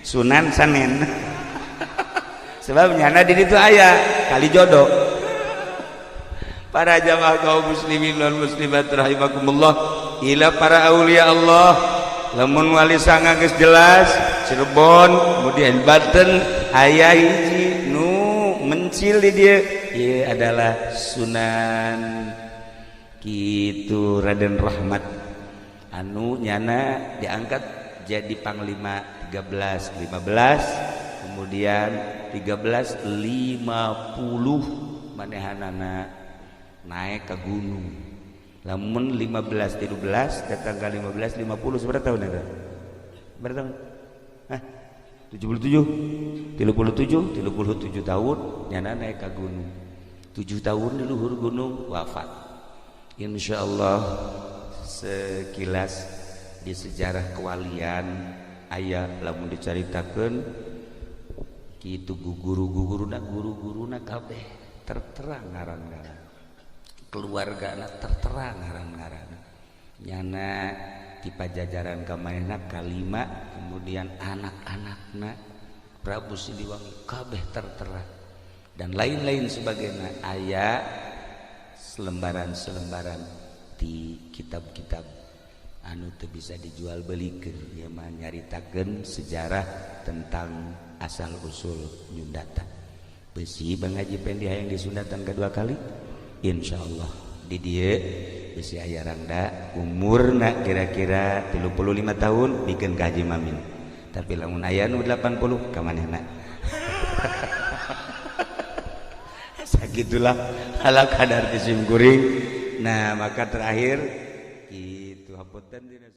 Sunan Sanen. Sebab nyana di ditu aya kali jodoh. Para jamaah kaum muslimin wal muslimat rahimakumullah, ila para aulia Allah lamun wali sanga geus jelas Cirebon, kemudian Banten aya hiji nu mencil di dieu, ieu adalah Sunan kitu Raden Rahmat anu nyana diangkat jadi panglima 13 kemudian 1350 manehanana naik ke gunung. Lamun 15 13 datang ke 15 50 seberapa tahun ada? Berapa tahun? Hah? 77 37 tahun nyana naik ke gunung. 7 tahun di luhur gunung wafat. Insyaallah sekilas di sejarah kewalian aya lamun dicaritakeun kitu guru-guruna kabeh terterang ngaran-ngaran. Keluargana terterang ngaran-ngaran. Nyana di pajajaran kamanehna kalima, kemudian anak-anakna Prabu Siliwangi kabeh terterang dan lain-lain sebagainya. Aya selembaran-selembaran di kitab-kitab anu teu bisa dijual belikeun, ieu mah nyaritakeun sejarah tentang asal usul Nyundatan. Besi Bang Haji Pendi hayang di Sundatan kedua kali insyaallah di dieu besi aya rangda umurna kira-kira 35 tahun bikin ka Haji Mamin, tapi lamun aya nu 80 ka manehna sagitulah ala kadar tisim kuring. Nah maka terakhir itu hapunten